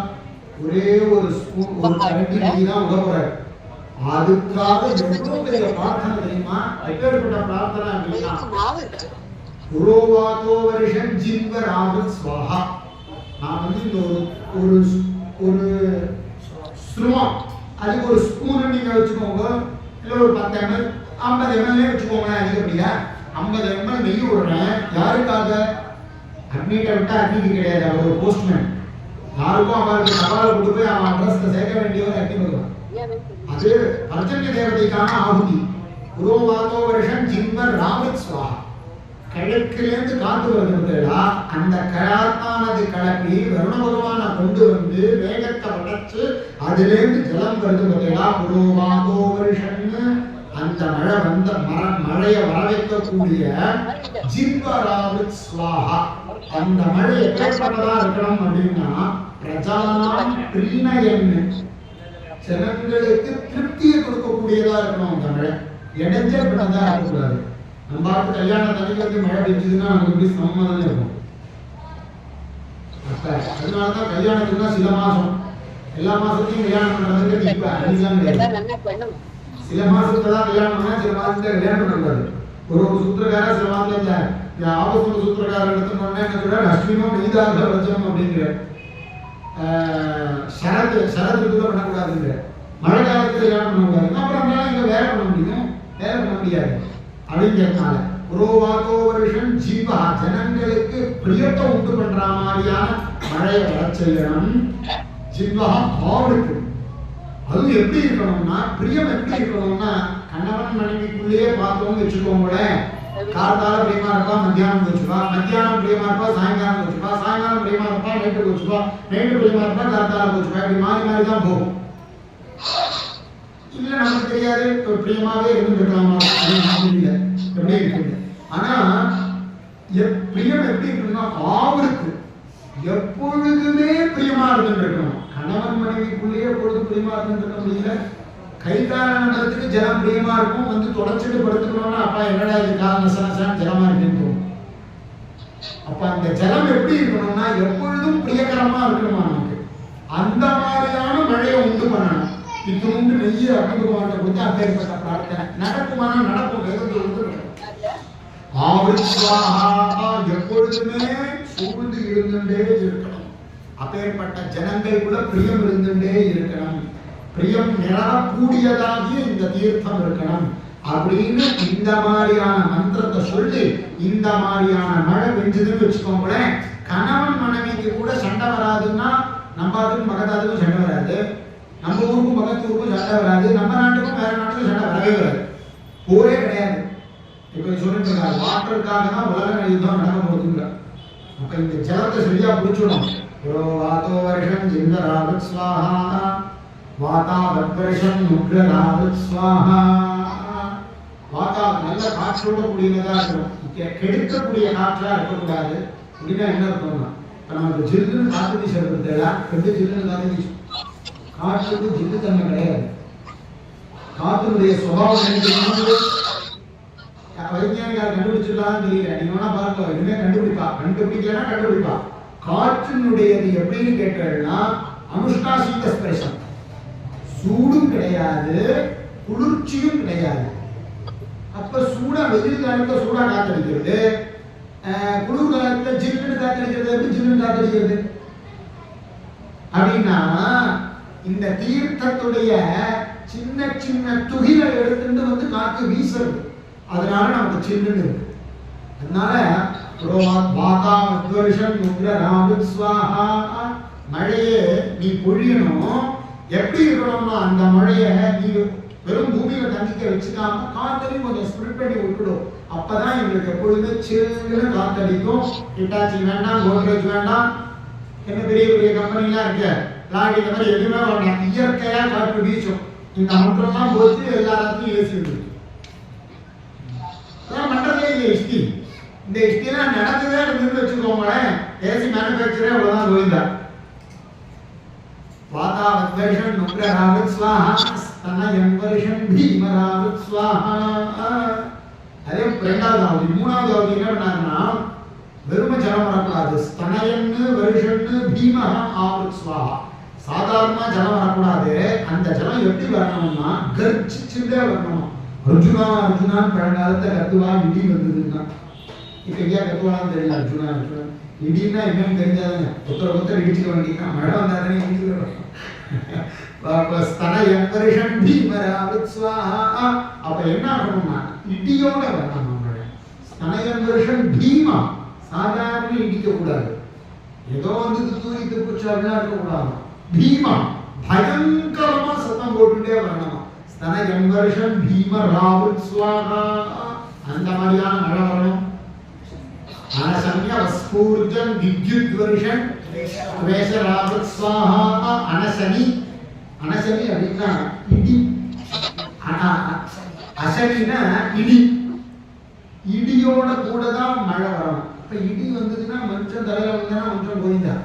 ஒரே ஒரு ஸ்பூன், ஒரு கரண்டி நெய் தான் விட போறாரு. அதுக்காக எவ்வளவு பெரிய பிரார்த்தனை தெரியுமா? எப்பேற்பட்ட பிரார்த்தனை அப்படின்னா புரோவாதோ வருஷம் ஜின்வராவத் ஸ்வாஹா. நான் வந்து இந்த ஒரு ஸ்ருமம் அதுக்கு ஒரு ஸ்பூன் நீங்க வச்சுக்கோங்க, இல்லை ஒரு 10 ml 50 ml வச்சுக்கோங்க. அதிகப்படியா 50 ml நெய் விடுறேன். யாருக்காக? அக்னிகிட்ட விட்டா அக்னிக்கு கிடையாது, அவர் ஒரு போஸ்ட்மேன். யாருக்கும் அவருக்கு தபாலை கொண்டு போய் அவன் அட்ரஸ்ல சேர்க்க வேண்டியவர் அக்னி பகவான். அது பர்ஜன்ய தேவதைக்கான ஆகுதி. புரோவாதோ வருஷம் ஜிம்மர் ராமத் ஸ்வா. கிழக்கிலேருந்து காத்து வருகிறதா அந்த காத்தானது கிளப்பி வருண பகவானை கொண்டு வந்து வேகத்தை வளர்த்து அதிலேருந்து ஜலம் வருகிறதா புரோவாதோ வருஷம்னு அந்த மழை வந்த மழையை வர வைக்கக்கூடிய ஜிம்மராமத் ஸ்வாஹா. அந்த மழை எப்படிப்பட்டதா இருக்கணும் அப்படின்னா பிரஜானாம் பிரீணயன்னு, ஜனங்களுக்கு திருப்தியை கொடுக்கக்கூடியதா இருக்கணும். அந்த மழை இடைஞ்சப்பட்டதா இருக்கக்கூடாது. நம்ம பார்த்து கல்யாண தண்ணிக்கு வந்து மழை பெஞ்சதுன்னா நமக்கு எப்படி சமமா தானே இருக்கும். அதனாலதான் கல்யாணத்துக்கு தான் சில மாசம், எல்லா மாசத்தையும் கல்யாணம் பண்றதுக்கு இப்ப அன்னைக்கு கிடையாது. சில மாசத்துல தான் கல்யாணம் பண்ணா, சில மாசத்துல கல்யாணம் பண்ணக்கூடாது. ஒரு சூத்திரக்கார சில மாதத்துல ஆபத்து சூத்திரக்காரர் எடுத்துனோன்னா என்ன சொல்ற, அஸ்வினோ நெய்தாக வச்சனம் அப்படிங்கிற சரத்துக்குள்ள பண்ணக்கூடாதுங்கிற. மழை காலத்துல கல்யாணம் பண்ணக்கூடாது. அப்புறம் இங்க வேலை பண்ண முடியும், வேலை பண்ண முடியாது அப்படிங்கிறதுனால புரோவாதோ வருஷம் ஜீவா, ஜனங்களுக்கு பிரியத்தை உண்டு பண்ற மாதிரியான மழையை வர செய்யணும். ஜீவா அவருக்கு அது எப்படி இருக்கணும்னா, பிரியம் எப்படி இருக்கணும்னா, கணவன் மனைவிக்குள்ளேயே பார்த்தோம்னு வச்சுக்கோங்களேன். காத்தால பிரியமா இருப்பா, மத்தியானம் வச்சுப்பா, மத்தியானம் பிரியமா இருப்பா, சாயங்காலம் வச்சுப்பா, சாயங்காலம் பிரியமா இருப்பா, நைட்டு வச்சுப்பா, நைட்டு பிரியமா இருப்பா, காத்தால வச்சுப்பா. இப்படி மாறி மாறி தான் போகும். இல்ல நமக்கு தெரியாது, பிரியமாவே இருந்துருக்கலாமா இல்லை, எப்படி இருக்குது. ஆனா பிரியம் எப்படி இருக்குன்னா, அவருக்கு எப்பொழுதுமே பிரியமா இருந்துருக்கணும். கணவன் மனைவிக்குள்ளேயே எப்பொழுது பிரியமா இருந்துருக்க முடியல. கைகாரணத்துக்கு ஜலம் பிரியமா இருக்கும், வந்து தொடச்சிட்டு படுத்துக்கணும்னா அப்பா என்னடா இது கால நசனசான் ஜலமா இருக்குன்னு தோணும். அப்ப அந்த ஜலம் எப்படி இருக்கணும்னா எப்பொழுதும் பிரியகரமா இருக்கணுமா நமக்கு. அந்த மாதிரியான மழையை உண்டு பண்ணணும். இது உண்டு நெய்ய அனுபவத்தை கொடுத்து அப்பேற்பட்ட பிரார்த்தனை நடக்குமானா நடக்கும். எப்பொழுதுமே சூழ்ந்து இருந்துட்டே இருக்கணும். அப்பேற்பட்ட ஜனங்களுக்குள்ள பிரியம் இருந்துட்டே இருக்கணும். பிரியம் நிறக்கூடியதாகிய இந்த தீர்த்தம் இருக்கணும் அப்படின்னு இந்த மாதிரியான மந்திரத்தை சொல்லி இந்த மாதிரியான மழை பெஞ்சதுன்னு வச்சுக்கோங்களேன். கணவன் மனைவிக்கு கூட சண்டை வராதுன்னா, நம்ம அதுக்கும் பக்கத்தாதுக்கும் சண்டை வராது, நம்ம ஊருக்கும் பக்கத்து ஊருக்கும் சண்டை வராது, நம்ம நாட்டுக்கும் வேற நாட்டுக்கும் சண்டை வரவே வராது, போரே கிடையாது. இப்ப சொல்லிட்டு இருக்காங்க வாட்டருக்காக தான் உலக யுத்தம் நடக்க போகுதுங்க. அப்ப இந்த ஜலத்தை சரியா பிடிச்சிடணும். வாதோ வருஷம் ஜிந்தராவத் ஸ்வாஹா, வாதாவத் வருஷம் நுக்ரராவத் ஸ்வாஹா. வாதா நல்ல காற்றோட கூடியதா இருக்கணும், கெடுக்கக்கூடிய காற்றா இருக்கக்கூடாது. அப்படின்னா என்ன அர்த்தம்னா, இப்ப நமக்கு ஜில்லுன்னு காற்று வீசுறது தேவை. எப்படி ஜில்லுன்னு காற்று வீசும்? காற்றுக்கு ஜில்லு தன்மை கிடையாது. காற்றினுடைய சுபாவம் என்ன வைஜானிகார் கண்டுபிடிச்சிடலாம் தெரியல. நீங்க வேணா பாருங்க, இனிமே கண்டுபிடிக்கலன்னா கண்டுபிடிப்பா. காற்றினுடையது எப்படின்னு கேட்டா அனுஷ்கா சீத ஸ்பெஷம், சூடும் கிடையாது குளிர்ச்சியும் கிடையாது. அப்ப சூடா வெயில் காலத்துல சூடா காத்தடிக்கிறது, குளிர் காலத்துல ஜில்லுன்னு காத்தடிக்கிறது. எப்படி ஜில்லுன்னு காத்தடிக்கிறது அப்படின்னா, இந்த தீர்த்தத்துடைய சின்ன சின்ன துகிலை எடுத்துட்டு வந்து காத்து வீசுறது, அதனால நமக்கு சில்லுன்னு இருக்கு. அதனால மழையே நீ பொழியணும். எப்படி இருக்கணும்னா, அந்த மழைய நீ வெறும் பூமியில தங்கிக்க வச்சுக்காம காத்தலையும் கொஞ்சம் ஸ்ப்ரிட் பண்ணி விட்டுடும். அப்பதான் எங்களுக்கு எப்பொழுதுமே சில்லுன்னு காத்தடிக்கும். ஹிட்டாச்சி வேண்டாம், கோத்ரேஜ் வேண்டாம், என்ன பெரிய பெரிய கம்பெனிலாம் இருக்கு, லாரி இந்த மாதிரி எதுவுமே வேண்டாம். இயற்கையா காற்று வீசும். இந்த மற்றெல்லாம் போச்சு, எல்லாத்தையும் ஏசி இருக்கு. மற்றதே இல்லை இஷ்டி. இந்த இஷ்டிலாம் நடந்ததே இருந்து வச்சுக்கோங்களேன். ஏசி மேனுஃபேக்சரே அவ்வளவுதான் கோவிந்தா. வாதாவத் வருஷம் நுக்ரராவத் ஸ்வாஹா, ஸ்தனயம் வருஷம் பீமராவத் ஸ்வாஹா. அதே ரெண்டாவது ஆகுது. மூணாவது ஆகுது என்ன பண்ணாருன்னா, வெறும ஜலம் வரக்கூடாது. ஸ்தனயன்னு வருஷன்னு பீமஹா ஆவத் ஸ்வாஹா. சாதாரணமா ஜலம் வரக்கூடாது. அந்த ஜலம் எப்படி வரணும்னா கர்ஜிச்சுட்டே வரணும். அர்ஜுனா அர்ஜுனான்னு பழங்காலத்தை கத்துவா, இடி வந்ததுன்னா. இப்ப எங்கேயா கத்துவான்னு தெரியல. அர்ஜுனா அர்ஜுனா இடின்னா என்னன்னு தெரிஞ்சாதாங்க. ஒருத்தர் இடிச்சுக்க வேண்டியதுன்னா, மழை வந்தாதானே இடிச்சுக்க. ஸ்தனயம் வருஷம் பீமராவத் ஸ்வாஹா. அப்ப என்ன ஆகணும்னா இடியோட வரணும். ஸ்தனயம் வருஷம் பீமா சாதாரண இடிக்க கூடாது, ஏதோ வந்து தூரி திருப்பிச்சாருன்னா இருக்கக்கூடாது. பீமா பயங்கரமா சத்தம் போட்டுட்டே வரணும். ஸ்தனயம் வருஷம் பீமராவத் ஸ்வாஹா. அந்த மாதிரியான மழை வரணும். அனசன்ய வஸ்பூர்ஜம் வித்யுத் வருஷம் வேஷராவத் ஸ்வாஹா. அனசனி, அனசனி அப்படின்னா இடி, அசனினா இடி, இடியோட கூட தான் மழை வரணும். இப்ப இடி வந்ததுன்னா மனுஷன் தலையில வந்தா மனுஷன் கோவிந்தா,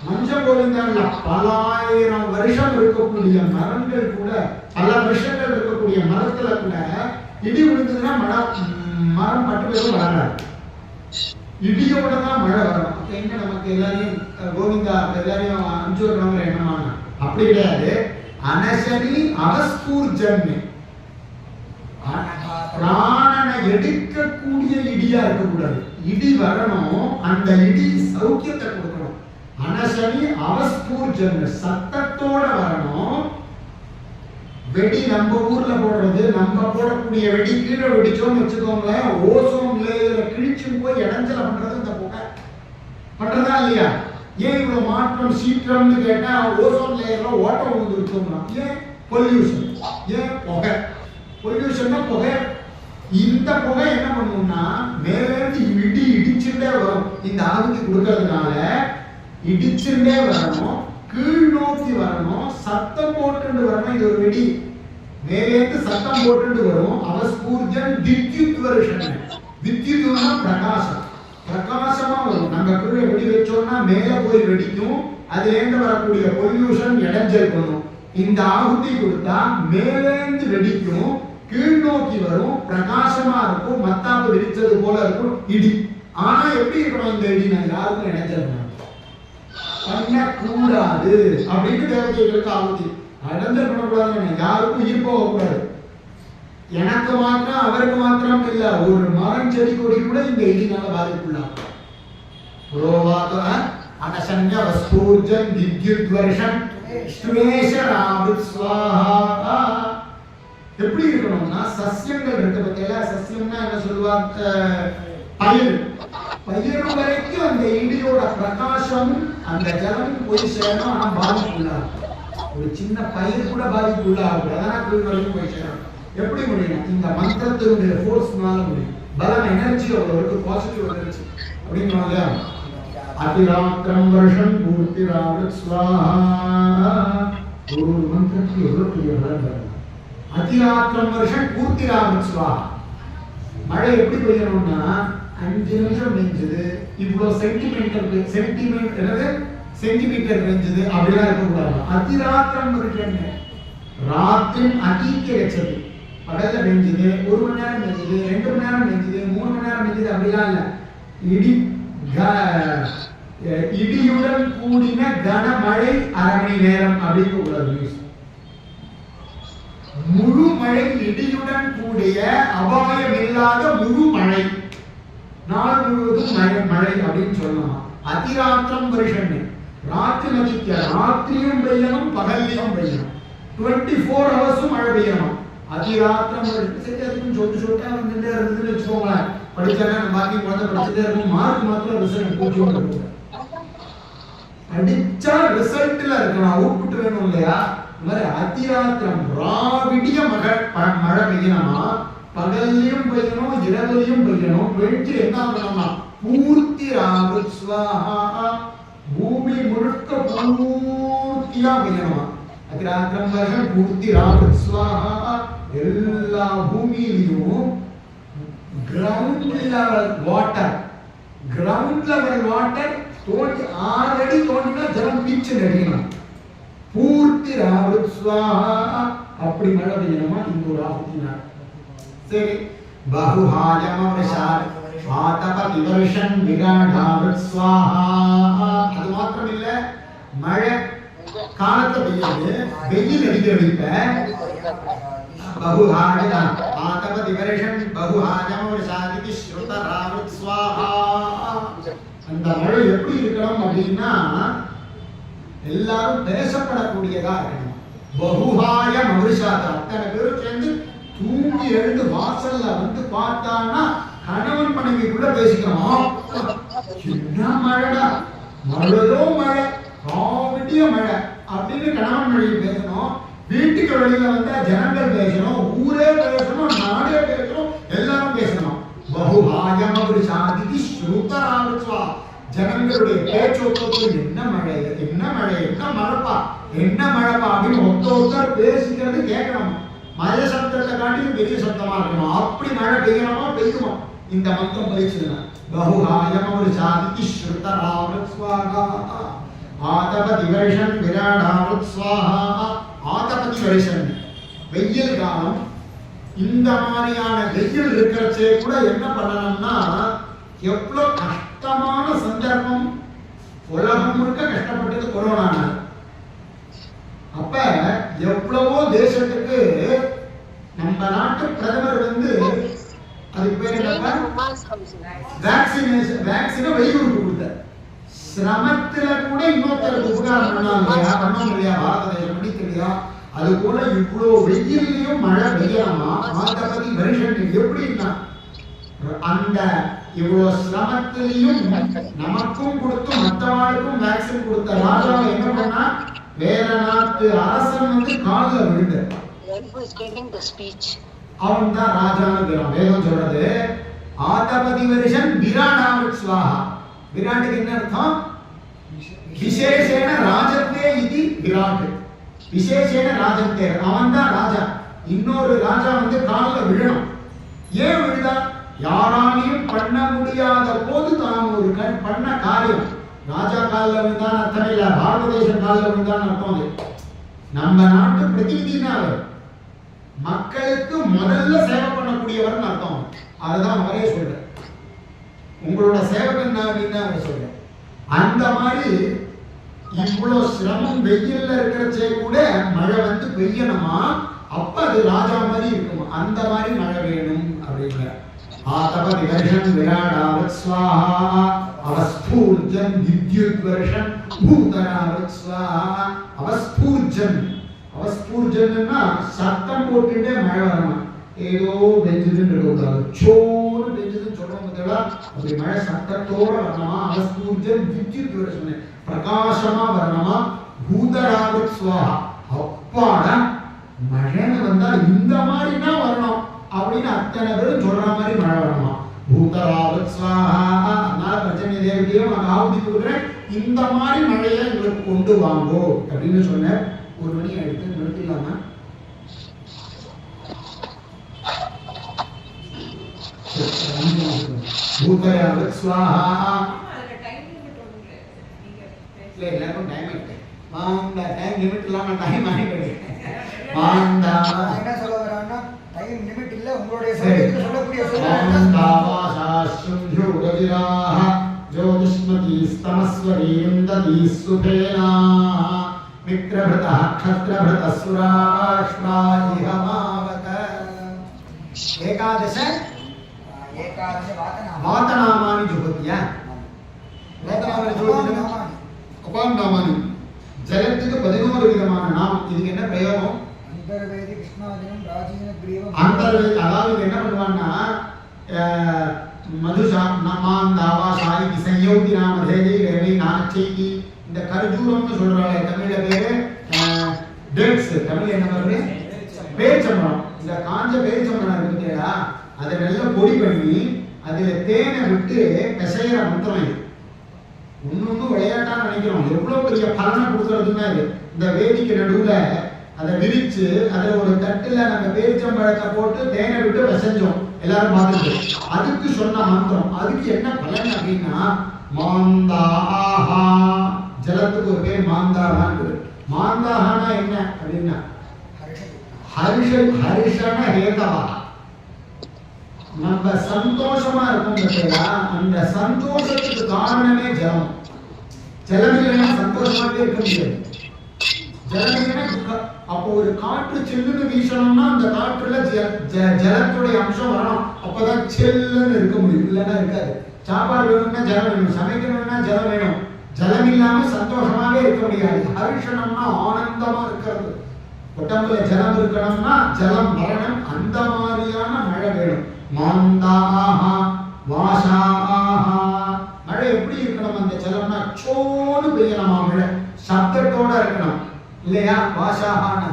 மனுஷன் கோவிந்தா இல்ல, பல ஆயிரம் வருஷம் இருக்கக்கூடிய மரங்கள் கூட, பல வருஷங்கள் இருக்கக்கூடிய மரத்துல கூட இடி விழுந்ததுன்னா மரம் மட்டும் பேரும் வளராது, இடியோட தான் மழை வரணும். எங்க நமக்கு எல்லாரையும் கோவிந்தா எல்லாரையும் அனுப்பிச்சு விடுறவங்க என்னமான அப்படி கிடையாது. அனசனி அவஸ்பூர்ஜன்மை பிராணனை எடுக்கக்கூடிய இடியா இருக்கக்கூடாது. இடி வரணும், அந்த இடி சௌக்கியத்தை கொடுக்கணும். அனசனி அவஸ்பூர்ஜன்மை சத்தத்தோட வரணும். வெடி நம்ம ஊர்ல போடுறது, நம்ம போடக்கூடிய வெடி கீழே வெடிச்சோம்னு வச்சுக்கோங்களேன், ஓசோன் லேயரை கிழிச்சும் போய் இடைஞ்சல பண்றது இந்த புகை பண்றதா இல்லையா? ஏன் இவ்வளவு மாற்றம் சீற்றம்னு கேட்டா ஓசோன் லேயர்ல ஓட்டம் விழுந்து இருக்கோம்னா ஏன் பொல்யூஷன், ஏன் புகை, பொல்யூஷன் தான் புகை. இந்த புகை என்ன பண்ணும்னா மேலேருந்து இடி இடிச்சுட்டே வரும். இந்த ஆகுதி கொடுக்கறதுனால இடிச்சுட்டே வரணும், கீழ் நோக்கி வரணும், சத்தம் போட்டு வரணும். இது ஒரு வெடி மேலேந்து சத்தம் போட்டு வரும். அவஸ்பூர்ஜன் வித்யுத் வருஷன், வித்யுத்னா பிரகாசம், பிரகாசமா வரும். நம்ம கீழே வெடி வச்சோம்னா மேல போய் வெடிக்கும், அதுலேருந்து வரக்கூடிய பொல்யூஷன் இடைஞ்சல் பண்ணும். இந்த ஆகுதி கொடுத்தா மேலேந்து வெடிக்கும், கீழ் நோக்கி வரும், பிரகாசமா இருக்கும், மத்தாப்பு வெடிச்சது போல இருக்கும் இடி. ஆனா எப்படி இருக்கணும் இந்த இடி? நான் யாருக்கும் இடைஞ்சல் பண்ணக்கூடாது அப்படின்னு தேவதைகளுக்கு ஆகுதி. இடைஞ்சல் பண்ணக்கூடாது, யாருக்கும் உயிர் போகக்கூடாது. எனக்கு மாத்திரம் அவருக்கு மாத்திரம் இல்ல, ஒரு மரம் செடி கொடி கூட இந்த இடினால பாதிப்புள்ளாகும். அனசன்ய வஸ்பூர்ஜன் வித்யுத் வருஷம் ஸ்வேஷராவத் ஸ்வாஹா. எப்படி இருக்கணும்னா சஸ்யங்கள் இருக்கு பத்தியா, சஸ்யம்னா என்ன சொல்லுவாங்க, பயிர், பயிர் வரைக்கும் அந்த இடியோட பிரகாசம் அந்த ஜலம் போய் சேரணும். ஆனா பாதிப்புள்ளாகும், ஒரு சின்ன பயிர் கூட பாதிப்புள்ளாகும், அதான் கீழ் வரைக்கும் போய் சேரணும். எப்படி முடியும்? இந்த மந்திரத்தினுடைய ஃபோர்ஸ்னால முடியும். பலம், எனர்ஜி அவ்வளவு பாசிட்டிவ் எனர்ஜி அப்படிங்கிறாங்க. அதிராத்திரம் வருஷம் பூர்த்திராவத் ஸ்வாஹா. ஒரு மந்திரத்துக்கு எவ்வளவு பெரிய பலம் வரும். அதிராத்திரம் வருஷம் பூர்த்திராவத் ஸ்வாஹா. மழை எப்படி பெய்யணும்னா 5 நிமிஷம் பெஞ்சது, இவ்வளவு சென்டிமீட்டர் பெஞ்சது அப்படிலாம் இருக்கக்கூடாது. அதிராத்திரம் வருஷம் ராத்திரி அதிக வச்சது, பகல்ல பெஞ்சது 1 மணி நேரம் பெஞ்சது, 2 மணி நேரம் பெஞ்சது, 3 மணி நேரம் பெஞ்சது அப்படிலாம் இல்ல. இடியுடன் கூடின கனமழை 1/2 மணி நேரம் அப்படிங்க கூடாது. முழு மழை, இடியுடன் கூடிய அபாயம் இல்லாத முழு மழை, நாள் முழுவதும் மழை அப்படின்னு சொல்லலாம். அதிராத்திரம் வருஷம் ராத்திரி நதிக்க, ராத்திரியும் பெய்யணும் பகல்லையும் பெய்யணும், 24 ஹவர்ஸும் மழை பெய்யணும். அதிராத்திரம் சரி, அதுக்கும் சொட்டு வந்துட்டே இருந்ததுன்னு வச்சுக்கோங்களேன். படிச்சாங்க பாக்கி குழந்தை படிச்சுட்டே இருக்கும், மார்க் மாத்திரம் ரிசல்ட் போச்சுன்னு இருக்கும். படிச்சா ரிசல்ட்ல இருக்கணும், அவுட்புட் வேணும் இல்லையா? இந்த மாதிரி அதிராத்திரம் ராவிடிய மழை பெய்யணும்னா பகல்லையும் பெய்யணும் இரவுலையும் பெய்யணும். பெய்ஞ்சு என்ன பண்ணணும்னா பூர்த்தி ராவத் ஸ்வாஹா, பூமி முழுக்க பூர்த்தியா பெய்யணுமா. அதிராத்திரம் வருஷம் பூர்த்தி ராவத் ஸ்வாஹா. எல்லா பூமியிலையும் ground level water, ground level water தோண்டி 6 அடி தோண்டினா ஜலம் பீச்சு நடிக்கணும். பூர்த்தி ராவத் ஸ்வாஹா. அப்படி மழை பெய்யணுமா இந்த ஒரு ஆகுதினார். சரி, பகுஹாயம் வருஷார் ஆதபதி வருஷன் விராடாவத் ஸ்வாஹா. அது மாத்திரம் இல்ல, மழை காலத்தை பெய்யுது, வெயில் அடிக்கிறது. இப்ப பகுஹாய ஆதபதி வருஷன் பகுஹாயம் வருஷாதிதி ஸ்ருதராவத் ஸ்வாஹா. அந்த மழை எப்படி இருக்கணும் அப்படின்னா எல்லாரும் பேசப்படக்கூடியதா இருக்கணும். பகுஹாய மவிஷாத, அத்தனை பேரும் சேர்ந்து தூங்கி எழுந்து வாசல்ல வந்து பார்த்தான்னா கணவன் மனைவிக்குள்ள பேசிக்கணும். என்ன மழைடா, மழையோ மழை, காவிடிய மழை அப்படின்னு கணவன் மனைவி பேசணும். வீட்டுக்கு வெளியில வந்தா ஜனங்கள் பேசணும், ஊரே பேசணும், நாடே பேசணும், எல்லாரும் பேசணும். பகுஹாய மவிஷாதி ஸ்ருதராவத்வா, ஜனங்களுடைய பேச்சொத்து என்ன மழை, என்ன மழை, என்ன மழைப்பா, என்ன மழைப்பா அப்படின்னு ஒருத்தர் பேசிக்கிறது கேட்கணும். மழை சப்தத்தை காட்டி பெரிய சப்தமா இருக்கணும். அப்படி மழை பெய்யணுமா பெய்யுமா இந்த மந்திரம் பயிற்சினா. பகுஹாயம் ஒரு சாதி ஸ்ருதராவத் ஸ்வாஹா ஆதபதி வருஷன் விராடாவத் ஸ்வாஹா. ஆதபதி வருஷன் வெயில் காலம். இந்த மாதிரியான வெயில் இருக்கிறச்சே கூட என்ன பண்ணணும்னா, எவ்வளவு கஷ்டமான சந்தர்ப்பம், உலகம் முழுக்க கஷ்டப்பட்டது கொரோனா. அப்ப எவ்வளவோ தேசத்துக்கு நம்ம நாட்டு பிரதமர் வந்து அதுக்கு பேர் என்னப்பா, வேக்சினை வெளியூருக்கு கொடுத்தார். சிரமத்துல கூட இன்னொருத்தருக்கு உபகாரம் பண்ணோம் இல்லையா, பாரத தேசம் பிடிக்கலையா, அது போல இவ்வளவு வெயிலையும் மழை பெய்யலாமா. ஆதபதி வருஷன் எப்படின்னா, அந்த இவ்வளவு சிரமத்திலையும் நமக்கும் கொடுத்து மற்றவாளுக்கும் வேக்சின் கொடுத்த ராஜா என்ன பண்ணா, வேற நாட்டு அரசன் வந்து காலில் விழுந்த அவன் தான் ராஜான்னு வேதம் சொல்றது. ஆதபதி வருஷன் விராடாவத் ஸ்வாஹா. விராட்டுக்கு என்ன அர்த்தம், விசேஷேன ராஜத்தே இது விராட், விசேஷேன ராஜத்தே, அவன் தான் ராஜா. இன்னொரு ராஜா வந்து காலில் விழணும். ஏன் விழுதா, யாராலையும் பண்ண முடியாத போது தான் ஒரு பண்ண காரியம். ராஜா காலில் விழுந்தான் அர்த்தம் இல்ல, பாரத தேசம் காலில் விழுந்தான் அர்த்தம். அது நம்ம நாட்டு பிரதிநிதினால மக்களுக்கு முதல்ல சேவை பண்ணக்கூடியவர் அர்த்தம். அதுதான் அவரே சொல்ற, உங்களோட சேவகன் தான் அப்படின்னு அவர் சொல்ற. அந்த மாதிரி இவ்வளவு சிரமம் வெயில்ல இருக்கிறச்சே கூட மழை வந்து பெய்யணுமா, அப்ப அது ராஜா மாதிரி இருக்குமா, அந்த மாதிரி மழை வேணும் அப்படிங்கிற. ஆதபதி வருஷன் விராடாவத் ஸ்வாஹா அவஸ்பூர்ஜன் வித்யுத் வருஷன் பூதராவத் ஸ்வாஹா. அவஸ்பூர்ஜன், அவஸ்பூர்ஜன்னா சத்தம் போட்டுட்டே மழை வரணும். ஏதோ பெஞ்சதுன்னு இருக்கக்கூடாது, சோறு பெஞ்சதுன்னு சொல்றோம் பார்த்தீங்களா, அப்படி மழை சத்தத்தோட வரணுமா. அவஸ்பூர்ஜன் வித்யுத் வருஷன், பிரகாசமா வரணுமா. பூதராவத் ஸ்வாஹா, அப்பாட மழைன்னு வந்தா இந்த மாதிரி தான் வரணும் அப்படின்னு அத்தனை பேரும் சொல்ற மாதிரி மழை வரணுமா. பூதராவத் ஸ்வாஹா. அதனால பிரச்சனை தேவதையும் நான் ஆவுதி கொடுக்குறேன், இந்த மாதிரி மழையை எங்களுக்கு கொண்டு வாங்கோ அப்படின்னு சொன்ன. ஒரு மணி ஆயிடுத்து, நிறுத்திடலாமா? பூதராவத் ஸ்வாஹா. இல்ல எல்லாருக்கும் டைம் இருக்கு. டைம் லிமிட் இல்லாம டைம் ஆகிட்டு என்ன சொல்ல வரான்னா, டைம் லிமிட் இல்ல, உங்களுடைய சொல்லக்கூடிய ஜோதிஷ்மதி ஸ்தமஸ்வரீம் ததி சுபேனா மித்ரபிருதா க்ஷத்ரபிருத சுராஷ்ட்ராயிஹமாவத. ஏகாதச வாதநாமானி ஜுஹத்யா. வாதநாமானி ஜுஹத்யா உபாநாமானி. ஜலத்துக்கு 11 விதமான நாமம். இதுக்கு என்ன பிரயோகம்? அந்தர்வேதி கிருஷ்ணாதினம் ராஜீன கிரீவம். அந்தர்வேதி அதாவது என்ன பண்ணுவான்னா, மதுஷா நமாந்தாவா சாயி விசயோதி நாம தேவி ரேவி நாச்சைதி. இந்த கர்ஜூரம்னு சொல்றாங்க தமிழ்ல பேரு டேட்ஸ். தமிழ்ல என்ன வருது? பேரிச்சம்பழம். இந்த காஞ்ச பேரிச்சம்பழம் இருக்குங்களா, அதை நல்லா பொடி பண்ணி அதுல தேனை விட்டு பிசைகிற மந்திரம் இது. ஒன்னொன்னு விளையாட்டா நினைக்கிறோம், எவ்வளவு பெரிய பலனை கொடுக்கறதுன்னா இது. இந்த வேதிக்கு நடுவுல அதை விரிச்சு அதுல ஒரு தட்டுல நம்ம பேரிச்சம்பழத்தை போட்டு தேனை விட்டு பிசைஞ்சோம், எல்லாரும் பார்த்துட்டு. அதுக்கு சொன்ன மந்திரம். அதுக்கு என்ன பலன் அப்படின்னா, மாந்தாஹா. ஜலத்துக்கு ஒரு பேர் மாந்தாஹான்னு. மாந்தாஹானா என்ன அப்படின்னா, ஹர்ஷண ஹேதவா. நம்ம சந்தோஷமா இருக்கும் பார்த்தீங்களா, அந்த சந்தோஷத்துக்கு காரணமே ஜலம். ஜலம் இல்லைன்னா சந்தோஷமாவே இருக்க முடியாது. ஜலம் இல்லைன்னா துக்கம். அப்போ ஒரு காற்று செல்லுன்னு வீசணும்னா அந்த காற்றுல ஜலத்துடைய அம்சம் வரணும், அப்பதான் செல்லுன்னு இருக்க முடியும், இல்லைன்னா இருக்காது. சாப்பாடு வேணும்னா ஜலம் வேணும், சமைக்கணும்னா ஜலம் வேணும், ஜலம் இல்லாம சந்தோஷமாவே இருக்க முடியாது. ஹர்ஷணம்னா ஆனந்தமா இருக்கிறது. உடம்புல ஜலம் இருக்கணும்னா ஜலம் மரணம், அந்த மாதிரியான மழை வேணும். மாந்தாஹா வாஷாஹா, மழை எப்படி இருக்கணும்? அந்த ஜலம்னா சோடு பெய்யணுமா, மழை சப்தத்தோட இருக்கணும் இல்லையா? வாஷாஹான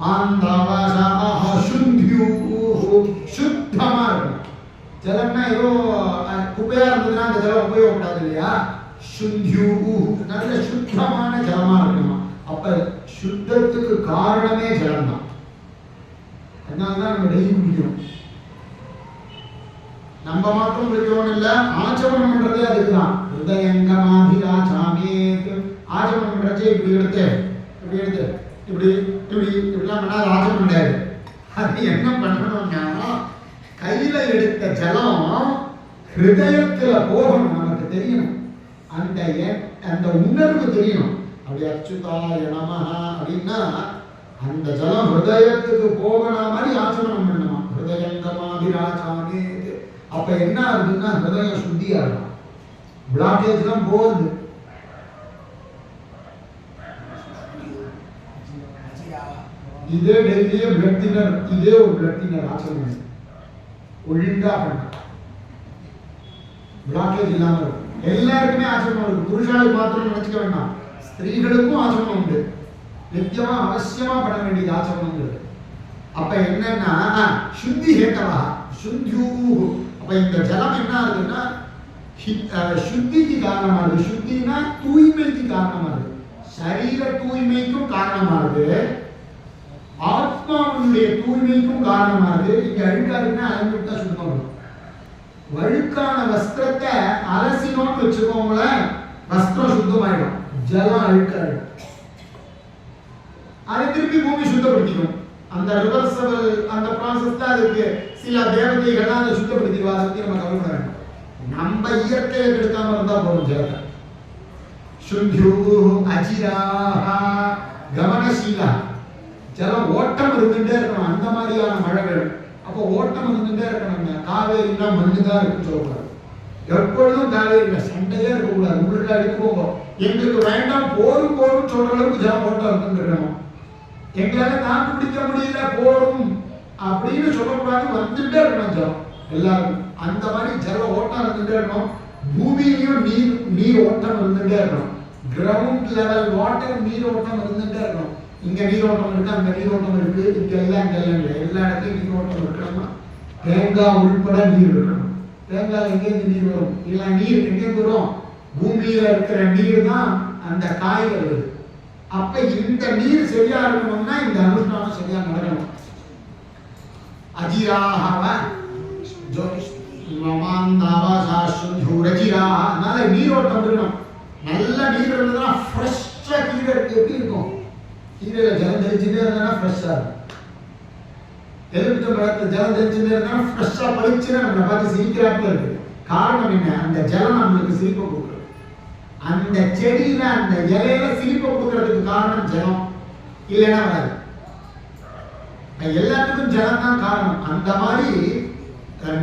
மாந்தா வாஷாஹா சுத்யூ, சுத்தமா இருக்கணும். ஜலம்னா ஏதோ குப்பையா இருந்ததுன்னா அந்த ஜலம் உபயோகப்படாது இல்லையா? சுத்யூ, நல்ல சுத்தமான ஜலமா இருக்கணுமா. அப்ப சுத்தத்துக்கு காரணமே ஜலம் தான். அதனாலதான் நம்ம டெய்லி குடிக்கிறோம். நம்ம மாத்திரம் குடிக்கிறோம் இல்ல, ஆச்சமனம் பண்றதே அதுக்குதான். ஹிருதயங்கமாபிராசாமேத், ஆச்சமனம் பண்றதே இப்படி எடுத்து இப்படிலாம் பண்ணா ஆச்சமனம் கிடையாது. அது என்ன பண்ணணும்னா, கையில எடுத்த ஜலம் ஹிருதயத்துல போகணும், நமக்கு தெரியணும். அந்த உணர்வு தெரியணும். அப்படி அச்சுதாய நமஹ அப்படின்னா அந்த ஜலம் ஹிருதயத்துக்கு போகண மாதிரி ஆச்சமனம் பண்ணணும். ஹிருதயங்கமாபிராசாமேத். அப்ப என்ன ஆகுதுன்னா ஹிருதயம் சுத்தியா இருக்கும், பிளாக்கேஜ் எல்லாம் போகுது. இதே டெய்லியே பிளட் தின்னர், இதே ஒரு பிளட் தின்னர் ஆச்சமனம் ஒழுங்கா பண்ண பிளாக்கேஜ் இல்லாம இருக்கும். எல்லாருக்குமே ஆச்சமனம் இருக்கு. புருஷாளுக்கு மாத்திரம் நினைச்சுக்க வேண்டாம், ஸ்திரீகளுக்கும் ஆச்சமனம் உண்டு. நித்தியமா அவசியமா பண்ண வேண்டியது ஆச்சமனங்கிறது. அப்ப என்னன்னா சுத்தி ஹேத்தவா சுத்யூ. அப்ப இந்த ஜலம் என்ன ஆகுதுன்னா சுத்திக்கு காரணமா இருக்கு. சுத்தினா தூய்மைக்கு காரணமா இருக்கு, சரீர தூய்மைக்கும் காரணமா இருக்கு, ஆத்மாவுடைய தூய்மைக்கும் காரணமா இருக்கு. இங்க அழுக்காருன்னா அலங்கிட்டா சுத்தமா இருக்கும். வழுக்கான வஸ்திரத்தை அலசினோன்னு வச்சுக்கோங்களேன், வஸ்திரம் சுத்தமாயிடும், ஜலம் அழுக்காயிடும். அதை திருப்பி பூமி சுத்தப்படுத்திக்கும். அந்த ரிவர்சபிள் அந்த ப்ராசஸ் தான் அதுக்கு. சில தேவதைகள்லாம் அதை சுத்தப்படுத்திடுவா, அதை பத்தி நம்ம கவலைப்பட வேண்டாம். நம்ம இயற்கையை கெடுக்காம இருந்தா போதும். ஜலத்தை சுத்யூ அஜிராஹா கவனசீலா, ஜலம் ஓட்டம் இருந்துட்டே இருக்கணும். அந்த மாதிரியான மழை வேணும். அப்போ ஓட்டம் இருந்துட்டே இருக்கணுங்க. காவேரினா மண்ணு தான் இருக்குன்னு சொல்லக்கூடாது. எப்பொழுதும் காவேரியில சண்டையே இருக்கக்கூடாது. உங்களுக்கு அடிக்குவோங்க, எங்களுக்கு வேண்டாம் போரும் போரும் சொல்ற அளவுக்கு ஜலம் ஓட்டம் இருக்குன்னு இருக்கணும். எங்களால தாக்கு பிடிக்க முடியல போரும் அப்படின்னு சொல்லக்கூடாது, வந்துட்டே இருக்கணும் ஜலம் எல்லாரும். அந்த மாதிரி ஜல ஓட்டம் இருந்துட்டே இருக்கணும். பூமியிலையும் நீர் ஓட்டம் இருந்துட்டே இருக்கணும். கிரவுண்ட் லெவல் வாட்டர் நீர் ஓட்டம் இருந்துட்டே இருக்கணும். இங்க நீரோட்டம் இருக்கு, அங்க நீரோட்டம் இருக்கு, இங்க எல்லாம் இல்லை, எல்லா இடத்துலையும் நீரோட்டம் இருக்கணுமா. தேங்காய் உள்பட நீர் இருக்கணும். தேங்காய் எங்கேருந்து நீர் வரும்? இல்லை, நீர் எங்கேருந்து வரும்? பூமியில இருக்கிற நீர் தான் அந்த காய் வருது. அப்ப இந்த நீர் சரியா இருக்கணும்னா இந்த அனுஷ்டானம் சரியா நடக்கணும். அஜிராஹவ அதனால நீரோட்டம் இருக்கணும். நல்ல நீர் இருந்ததுன்னா ஃப்ரெஷ்ஷா கீரை எப்படி இருக்கும்? கீரையில ஜலம் தெளிச்சுட்டே இருந்தா ஃப்ரெஷ்ஷா இருக்கும். எலுமிச்சம் பழத்துல ஜலம் தெளிச்சுட்டே இருந்தா ஃப்ரெஷ்ஷா பழிச்சுன்னா நம்மளை பார்த்து சிரிக்கிறாப்புல இருக்கு. காரணம் என்ன? அந்த ஜலம் நம்மளுக்கு சிரிப்பை கொடுக்குறது. அந்த செடியில அந்த இலையில சிரிப்பை கொடுக்கறதுக்கு காரணம் ஜலம், இல்லைன்னா வராது. எல்லாத்துக்கும் ஜலம் தான் காரணம். அந்த மாதிரி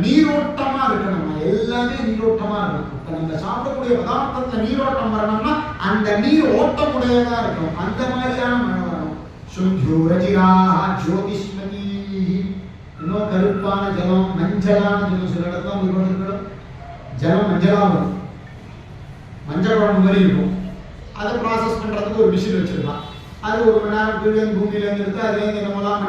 நீரோட்டமா இருக்கணும், எல்லாமே நீரோட்டமா இருக்கணும். இப்ப நம்ம சாப்பிடக்கூடிய பதார்த்தத்துல நீரோட்டம் வரணும்னா அந்த நீர் ஓட்டமுடையதா இருக்கணும். அந்த மாதிரியான மழை வரணும். சுத்யூரஜிராஹ ஜோதிஷ்மதி. இன்னும் கருப்பான ஜலம், மஞ்சளான ஜலம் சில இடத்துல உங்களுக்கு இருக்கணும். ஜலம் மஞ்சளா வரும், மஞ்சள் குழம்பு மாதிரி இருக்கும். அதை ப்ராசஸ் பண்றதுக்கு ஒரு மிஷின் வச்சிருக்கலாம். அது 1 மணி நேரம் கீழே பூமியில இருந்து எடுத்து அதுலேருந்து என்னமெல்லாம் பண்ணி